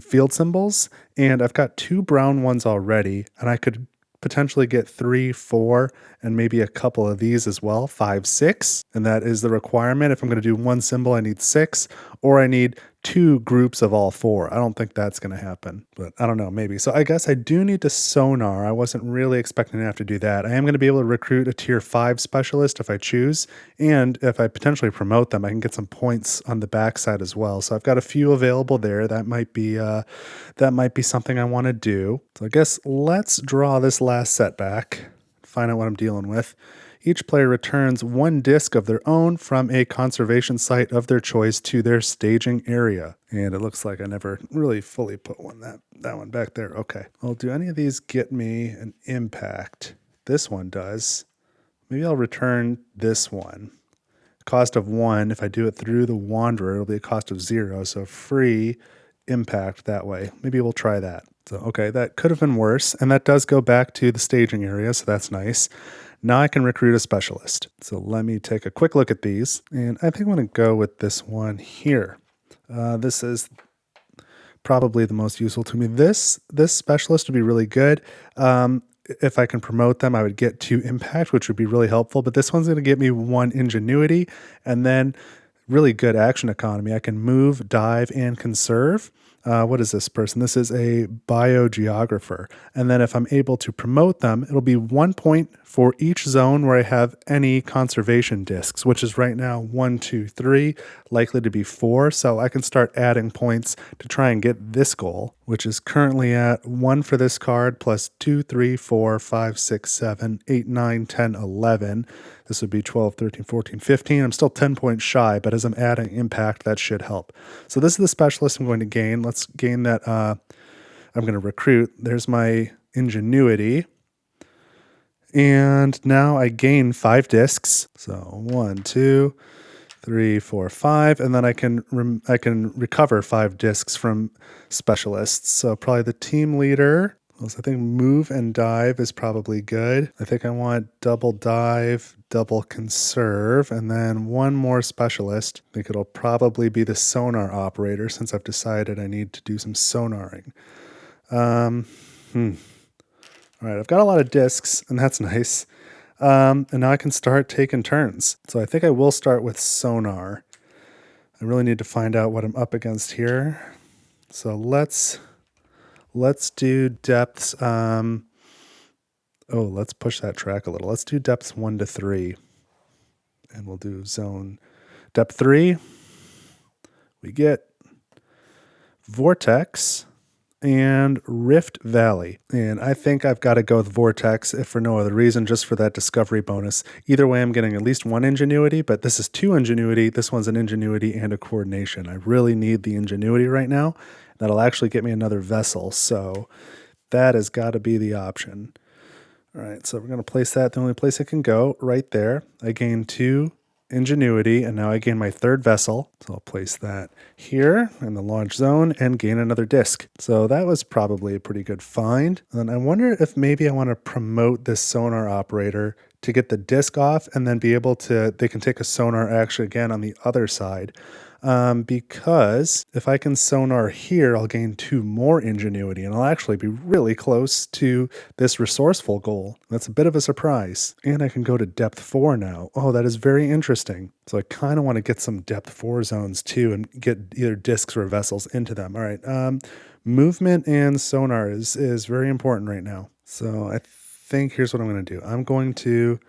field symbols. And I've got 2 brown ones already, and I could potentially get 3, 4, and maybe a couple of these as well, 5, 6. And that is the requirement. If I'm going to do 1 symbol, I need 6, or I need 2 groups of all 4. I don't think that's going to happen, but I don't know, maybe. So I guess I do need to sonar. I wasn't really expecting to have to do that. I am going to be able to recruit a tier 5 specialist if I choose, and if I potentially promote them, I can get some points on the backside as well. So I've got a few available there. That might be something I want to do. So I guess let's draw this last setback, find out what I'm dealing with. Each player returns 1 disc of their own from a conservation site of their choice to their staging area. And it looks like I never really fully put that one back there. Okay. Well, do any of these get me an impact? This one does. Maybe I'll return this one. Cost of 1. If I do it through the Wanderer, it'll be a cost of 0. So free impact that way. Maybe we'll try that. So, okay, that could have been worse. And that does go back to the staging area, so that's nice. Now I can recruit a specialist. So let me take a quick look at these. And I think I'm going to go with this one here. This is probably the most useful to me. This specialist would be really good. If I can promote them, I would get 2 impact, which would be really helpful. But this one's going to get me 1 ingenuity and then really good action economy. I can move, dive, and conserve. What is this person? This is a biogeographer. And then if I'm able to promote them, it'll be 1 point for each zone where I have any conservation discs, which is right now 1, 2, 3, likely to be 4. So I can start adding points to try and get this goal, which is currently at 1 for this card plus 2, 3, 4, 5, 6, 7, 8, 9, 10, 11. This would be 12, 13, 14, 15. I'm still 10 points shy, but as I'm adding impact, that should help. So this is the specialist I'm going to gain. Let's gain that. I'm going to recruit. There's my ingenuity. And now I gain 5 discs. So 1, 2, 3, 4, 5. And then I can recover 5 discs from specialists. So probably the team leader. I think move and dive is probably good. I think I want double dive, double conserve, and then 1 more specialist. I think it'll probably be the sonar operator, since I've decided I need to do some sonaring. All right, I've got a lot of discs, and that's nice. And now I can start taking turns. So I think I will start with sonar. I really need to find out what I'm up against here. So let's do depths. Let's push that track a little. Let's do depths 1 to 3. And we'll do zone depth 3. We get Vortex and Rift Valley. And I think I've got to go with Vortex, if for no other reason, just for that discovery bonus. Either way, I'm getting at least 1 ingenuity, but this is 2 ingenuity. This one's an ingenuity and a coordination. I really need the ingenuity right now. That'll actually get me another vessel. So that has got to be the option. All right, so we're going to place that the only place it can go, right there. I gain 2 ingenuity, and now I gain my 3rd vessel. So I'll place that here in the launch zone and gain another disc. So that was probably a pretty good find. And I wonder if maybe I want to promote this sonar operator to get the disc off and then be able to, they can take a sonar action again on the other side. Because if I can sonar here, I'll gain 2 more ingenuity, and I'll actually be really close to this resourceful goal. That's a bit of a surprise. And I can go to depth 4 now. Oh, that is very interesting. So I kind of want to get some depth 4 zones too and get either discs or vessels into them. All right. Movement and sonar is very important right now. So I think here's what I'm going to do. I'm going to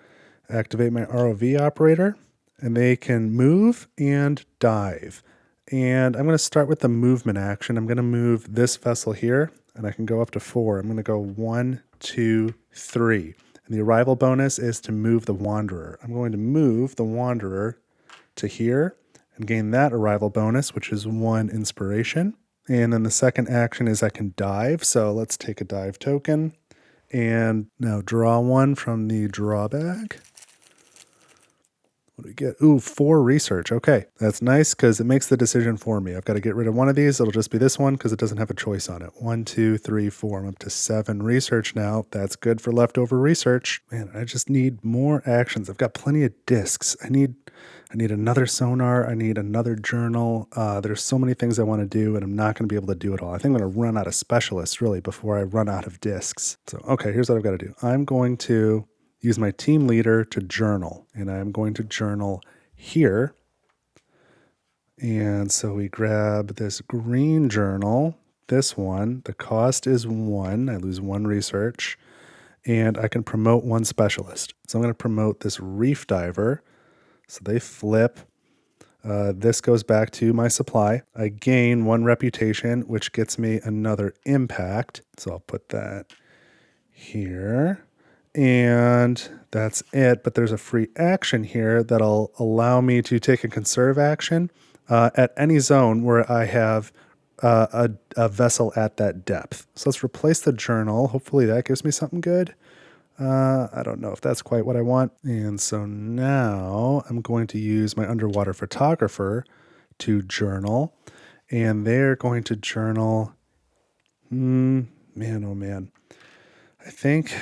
activate my ROV operator, and they can move and dive. And I'm going to start with the movement action. I'm going to move this vessel here, and I can go up to 4. I'm going to go 1, 2, 3. And the arrival bonus is to move the Wanderer. I'm going to move the Wanderer to here and gain that arrival bonus, which is 1 inspiration. And then the second action is I can dive. So let's take a dive token and now draw 1 from the drawback. What do we get? Ooh, 4 research. Okay, that's nice because it makes the decision for me. I've got to get rid of one of these. It'll just be this one because it doesn't have a choice on it. 1, 2, 3, 4. I'm up to 7 research now. That's good for leftover research. Man, I just need more actions. I've got plenty of discs. I need another sonar. I need another journal. There's so many things I want to do, and I'm not going to be able to do it all. I think I'm going to run out of specialists really before I run out of discs. So, okay, here's what I've got to do. I'm going to use my team leader to journal, and I'm going to journal here. And so we grab this green journal, this one. The cost is 1. I lose 1 research, and I can promote 1 specialist. So I'm going to promote this reef diver. So they flip. This goes back to my supply. I gain 1 reputation, which gets me another impact. So I'll put that here. And that's it, but there's a free action here that'll allow me to take a conserve action at any zone where I have a vessel at that depth. So let's replace the journal. Hopefully that gives me something good. I don't know if that's quite what I want. And so now I'm going to use my underwater photographer to journal, and they're going to journal. Man, oh man. I think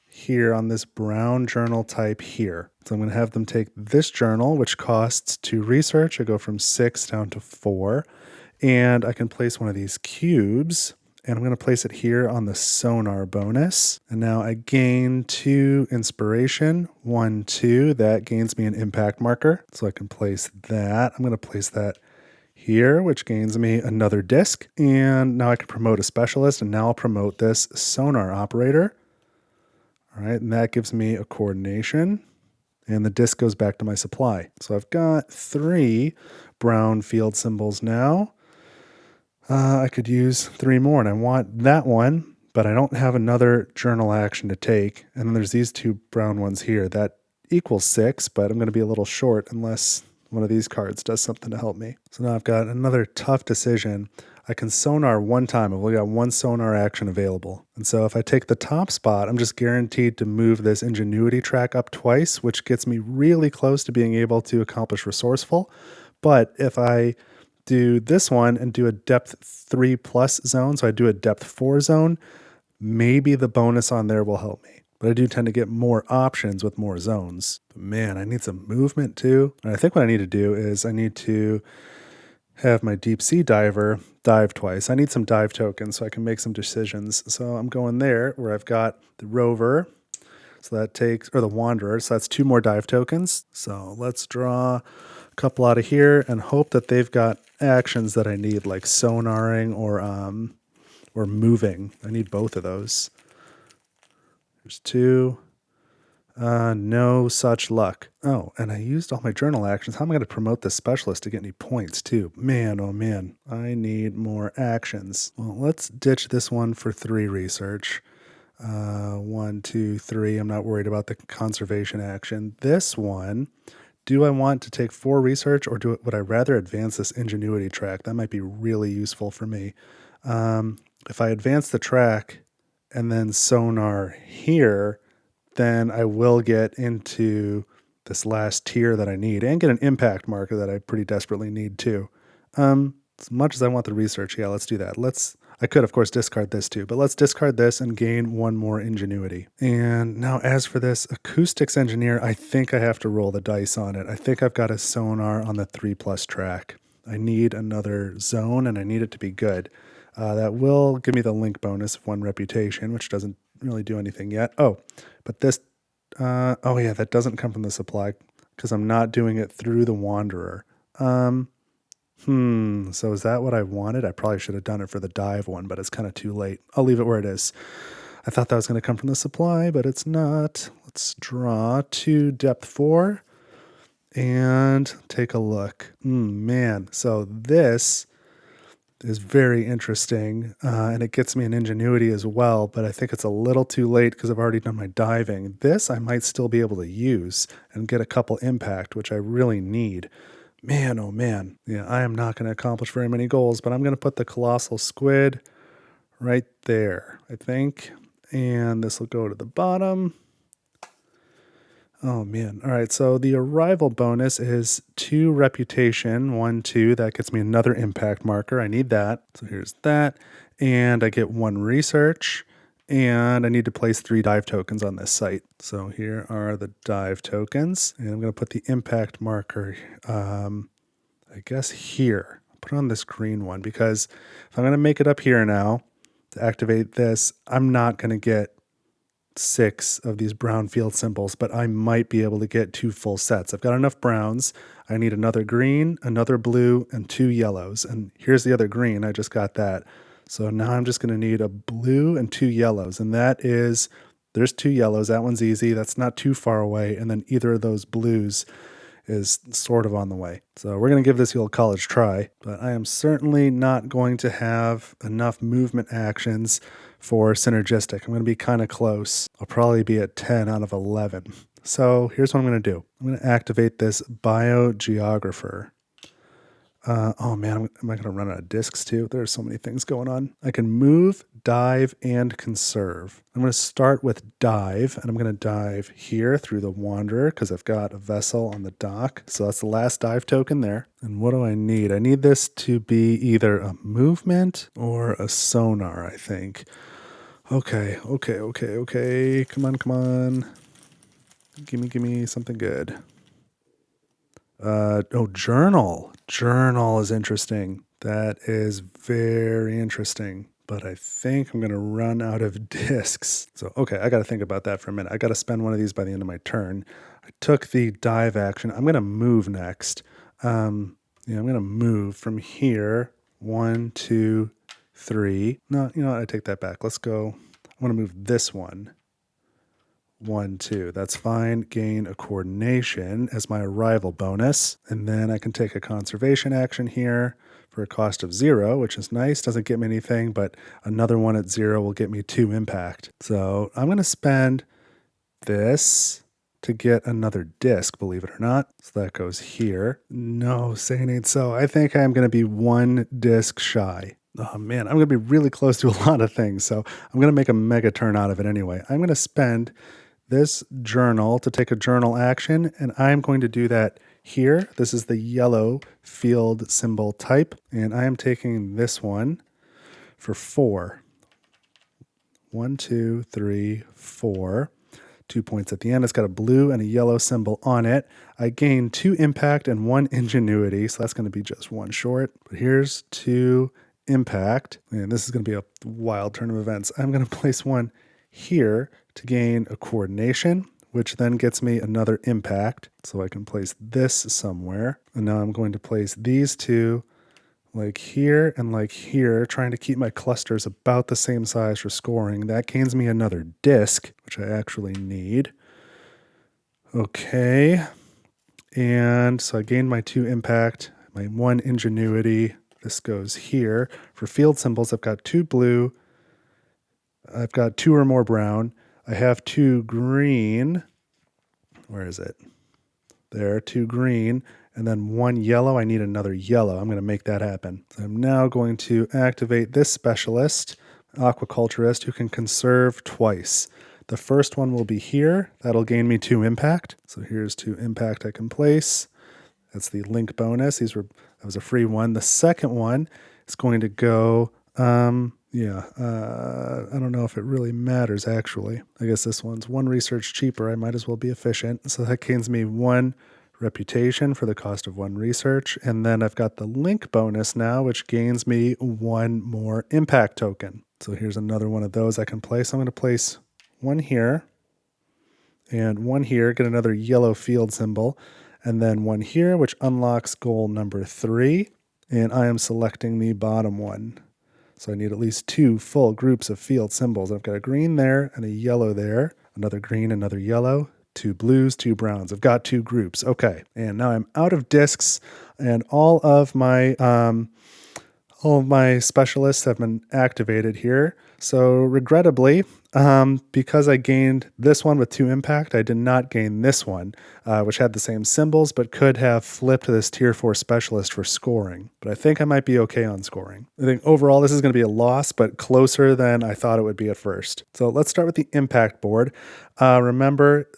here on this brown journal type here. So I'm going to have them take this journal, which costs 2 research. I go from 6 down to 4. And I can place one of these cubes, and I'm going to place it here on the sonar bonus. And now I gain 2 inspiration, 1, 2. That gains me an impact marker. So I can place that. I'm going to place that here, which gains me another disc. And now I can promote a specialist, and now I'll promote this sonar operator. All right, and that gives me a coordination, and the disc goes back to my supply. So I've got 3 brown field symbols now. I could use 3 more, and I want that one, but I don't have another journal action to take. And then there's these 2 brown ones here. That equals 6, but I'm going to be a little short unless one of these cards does something to help me. So now I've got another tough decision. I can sonar 1 time. I've only got 1 sonar action available. And so if I take the top spot, I'm just guaranteed to move this ingenuity track up twice, which gets me really close to being able to accomplish resourceful. But if I do this one and do a depth 3+ zone, so I do a depth 4 zone, maybe the bonus on there will help me. But I do tend to get more options with more zones. But man, I need some movement too. And I think what I need to do is I need to have my deep sea diver dive twice. I need some dive tokens so I can make some decisions. So I'm going there where I've got the rover. So that takes, or the Wanderer. So that's 2 more dive tokens. So let's draw a couple out of here and hope that they've got actions that I need, like sonaring or moving. I need both of those. There's 2. No such luck. Oh, and I used all my journal actions. How am I going to promote this specialist to get any points too? Man, oh man, I need more actions. Well, let's ditch this one for 3 research. 1, 2, 3. I'm not worried about the conservation action. This one, do I want to take 4 research, or would I rather advance this ingenuity track? That might be really useful for me. If I advance the track and then sonar here, then I will get into this last tier that I need and get an impact marker that I pretty desperately need too. As much as I want the research, yeah, let's do that. I could, of course, discard this too, but let's discard this and gain 1 more ingenuity. And now as for this acoustics engineer, I think I have to roll the dice on it. I think I've got a sonar on the 3+ track. I need another zone and I need it to be good. That will give me the link bonus of 1 reputation, which doesn't really do anything yet. Oh, but this, oh yeah, that doesn't come from the supply because I'm not doing it through the Wanderer. So is that what I wanted? I probably should have done it for the dive one, but it's kind of too late. I'll leave it where it is. I thought that was going to come from the supply, but it's not. Let's draw 2 depth 4 and take a look. Man, so this is very interesting, and it gets me an ingenuity as well, but I think it's a little too late because I've already done my diving. This I might still be able to use and get a couple impact, which I really need. Man, oh man. Yeah, I am not going to accomplish very many goals, but I'm going to put the colossal squid right there, I think. And this will go to the bottom. Oh man. All right. So the arrival bonus is 2 reputation, 1, 2. That gets me another impact marker. I need that. So here's that. And I get 1 research. And I need to place 3 dive tokens on this site. So here are the dive tokens. And I'm going to put the impact marker, I guess here. I'll put on this green one because if I'm going to make it up here now to activate this, I'm not going to get 6 of these brown field symbols, but I might be able to get 2 full sets. I've got enough browns. I need another green, another blue, and 2 yellows. And here's the other green. I just got that. So now I'm just going to need a blue and 2 yellows. And that is, there's 2 yellows. That one's easy. That's not too far away. And then either of those blues is sort of on the way. So we're going to give this the old college try, but I am certainly not going to have enough movement actions for synergistic. I'm going to be kind of close. I'll probably be at 10 out of 11. So here's what I'm going to do. I'm going to activate this biogeographer. Oh man, am I going to run out of discs too? There's so many things going on. I can move, dive, and conserve. I'm going to start with dive, and I'm going to dive here through the Wanderer because I've got a vessel on the dock. So that's the last dive token there. And what do I need? I need this to be either a movement or a sonar, I think. Okay. Come on. Give me something good. Journal. Journal is interesting. That is very interesting. But I think I'm going to run out of discs. So, okay, I got to think about that for a minute. I got to spend one of these by the end of my turn. I took the dive action. I'm going to move next. I'm going to move from here. 1, 2, 3. No, you know what? I take that back. Let's go. I want to move this one. 1, 2. That's fine. Gain a coordination as my arrival bonus. And then I can take a conservation action here for a cost of 0, which is nice. Doesn't get me anything, but another one at 0 will get me 2 impact. So I'm going to spend this to get another disc, believe it or not. So that goes here. No, saying ain't so. I think I'm going to be 1 disc shy. Oh man, I'm going to be really close to a lot of things. So I'm going to make a mega turn out of it anyway. I'm going to spend this journal to take a journal action, and I'm going to do that here. This is the yellow field symbol type, and I am taking this one for 4. 1, 2, 3, 4. 2 points at the end. It's got a blue and a yellow symbol on it. I gain 2 impact and 1 ingenuity, so that's going to be just 1 short. But here's 2 impact, and this is going to be a wild turn of events. I'm going to place 1 here to gain a coordination, which then gets me another impact. So I can place this somewhere. And now I'm going to place these two like here and like here, trying to keep my clusters about the same size for scoring. That gains me another disc, which I actually need. Okay. And so I gained my 2 impact, my 1 ingenuity. This goes here. For field symbols, I've got 2 blue. I've got 2 or more brown. I have 2 green. Where is it? There, 2 green. And then 1 yellow. I need another yellow. I'm going to make that happen. So I'm now going to activate this specialist, aquaculturist, who can conserve twice. The first one will be here. That'll gain me 2 impact. So here's 2 impact I can place. That's the link bonus. That was a free one. The second one is going to go, I don't know if it really matters actually. I guess this one's 1 research cheaper. I might as well be efficient. So that gains me 1 reputation for the cost of 1 research. And then I've got the link bonus now, which gains me 1 more impact token. So here's another one of those I can place. I'm going to place 1 here and 1 here, get another yellow field symbol, and then 1 here, which unlocks goal number 3. And I am selecting the bottom one. So I need at least 2 full groups of field symbols. I've got a green there and a yellow there, another green, another yellow, 2 blues, 2 browns. I've got 2 groups. Okay. And now I'm out of discs, and all of my specialists have been activated here. So regrettably, because I gained this one with 2 impact, I did not gain this one, which had the same symbols, but could have flipped this tier 4 specialist for scoring. But I think I might be okay on scoring. I think overall this is going to be a loss, but closer than I thought it would be at first. So let's start with the impact board. Remember,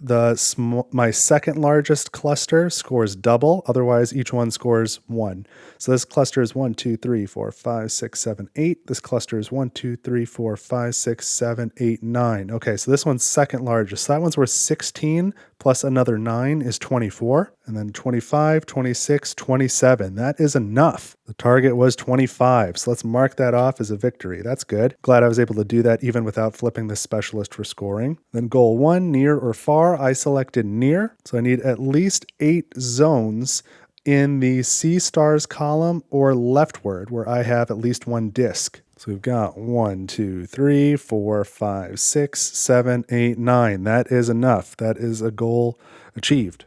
my second largest cluster scores double. Otherwise, each one scores 1. So this cluster is 1, 2, 3, 4, 5, 6, 7, 8. This cluster is 1, 2, 3, 4, 5, 6, 7, 8, 9. Okay, so this one's second largest. So that one's worth 16 plus another 9 is 24. And then 25, 26, 27. That is enough. The target was 25. So let's mark that off as a victory. That's good. Glad I was able to do that even without flipping this specialist for scoring. Then goal 1, near or far. I selected near. So I need at least 8 zones in the C stars column or leftward where I have at least 1 disc. So we've got 1, 2, 3, 4, 5, 6, 7, 8, 9. That is enough. That is a goal achieved.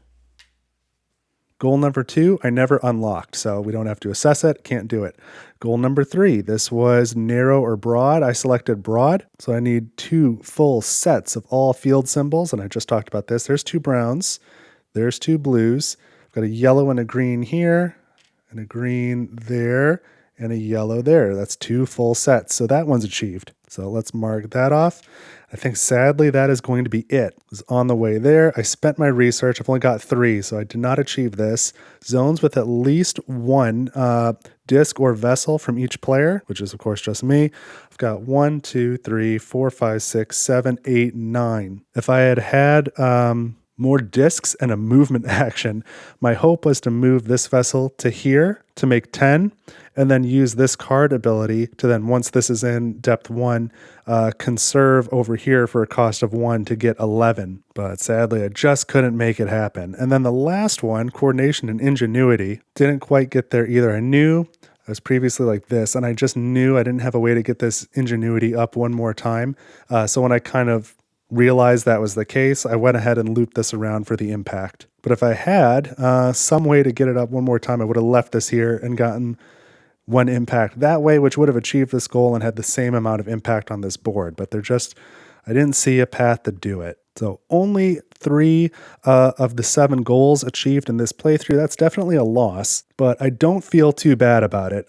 Goal number 2, I never unlocked, so we don't have to assess it. Can't do it. Goal number 3, this was narrow or broad. I selected broad, so I need 2 full sets of all field symbols, and I just talked about this. There's 2 browns. There's 2 blues. I've got a yellow and a green here, and a green there, and a yellow there. That's 2 full sets, so that one's achieved. So let's mark that off. I think sadly that is going to be it. It was on the way there. I spent my research. I've only got 3, so I did not achieve this. Zones with at least 1 disc or vessel from each player, which is of course just me. I've got 1, 2, 3, 4, 5, 6, 7, 8, 9. If I had more discs and a movement action, my hope was to move this vessel to here to make 10, and then use this card ability to then, once this is in depth 1, conserve over here for a cost of 1 to get 11. But sadly, I just couldn't make it happen. And then the last one, coordination and ingenuity, didn't quite get there either. I knew I was previously like this, and I just knew I didn't have a way to get this ingenuity up one more time. So when I kind of realized that was the case, I went ahead and looped this around for the impact. But if I had some way to get it up one more time, I would have left this here and gotten 1 impact that way, which would have achieved this goal and had the same amount of impact on this board. But I didn't see a path to do it. So only 3 of the 7 goals achieved in this playthrough. That's definitely a loss, but I don't feel too bad about it.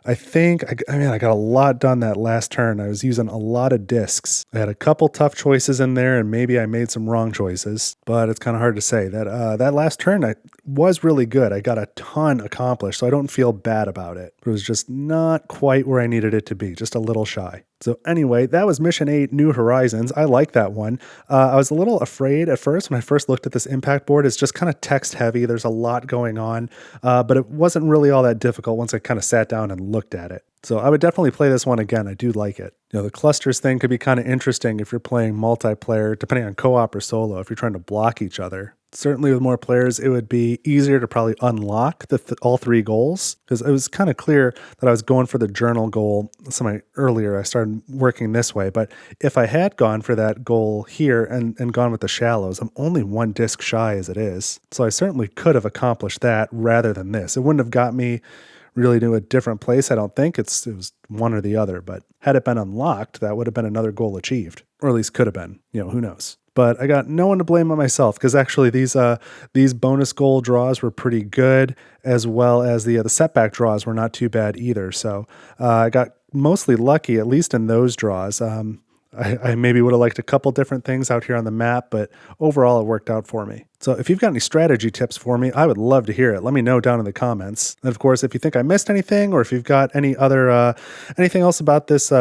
I think, I got a lot done that last turn. I was using a lot of discs. I had a couple tough choices in there, and maybe I made some wrong choices, but it's kind of hard to say. That last turn was really good. I got a ton accomplished, so I don't feel bad about it. It was just not quite where I needed it to be, just a little shy. So anyway, that was Mission 8, New Horizons. I like that one. I was a little afraid at first when I first looked at this impact board. It's just kind of text heavy. There's a lot going on, but it wasn't really all that difficult once I kind of sat down and looked at it. So I would definitely play this one again. I do like it. The clusters thing could be kind of interesting if you're playing multiplayer, depending on co-op or solo, if you're trying to block each other. Certainly with more players, it would be easier to probably unlock all 3 goals, because it was kind of clear that I was going for the journal goal earlier. I started working this way, but if I had gone for that goal here and gone with the shallows, I'm only 1 disc shy as it is. So I certainly could have accomplished that rather than this. It wouldn't have got me really to a different place, I don't think. It was one or the other, but had it been unlocked, that would have been another goal achieved, or at least could have been. Who knows? But I got no one to blame but myself, because actually these bonus goal draws were pretty good, as well as the setback draws were not too bad either. So I got mostly lucky, at least in those draws. I maybe would have liked a couple different things out here on the map, but overall it worked out for me. So if you've got any strategy tips for me, I would love to hear it. Let me know down in the comments. And of course, if you think I missed anything, or if you've got any other anything else about this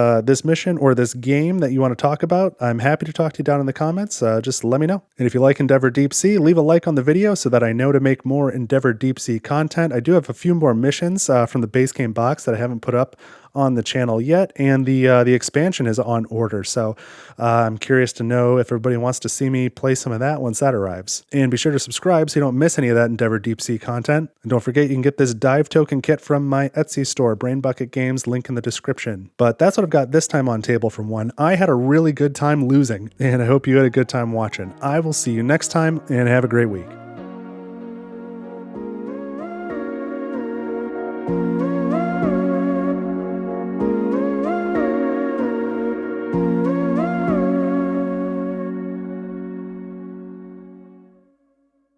mission or this game that you want to talk about, I'm happy to talk to you down in the comments. Just let me know. And if you like Endeavor Deep Sea, leave a like on the video so that I know to make more Endeavor Deep Sea content. I do have a few more missions from the base game box that I haven't put up on the channel yet, and the expansion is on order. So I'm curious to know if everybody wants to see me play some of that once that arrives. And be sure to subscribe so you don't miss any of that Endeavor Deep Sea content. And don't forget, you can get this dive token kit from my Etsy store, Brain Bucket Games, link in the description. But that's what I've got this time on Table from One. I had a really good time losing, and I hope you had a good time watching. I will see you next time, and have a great week.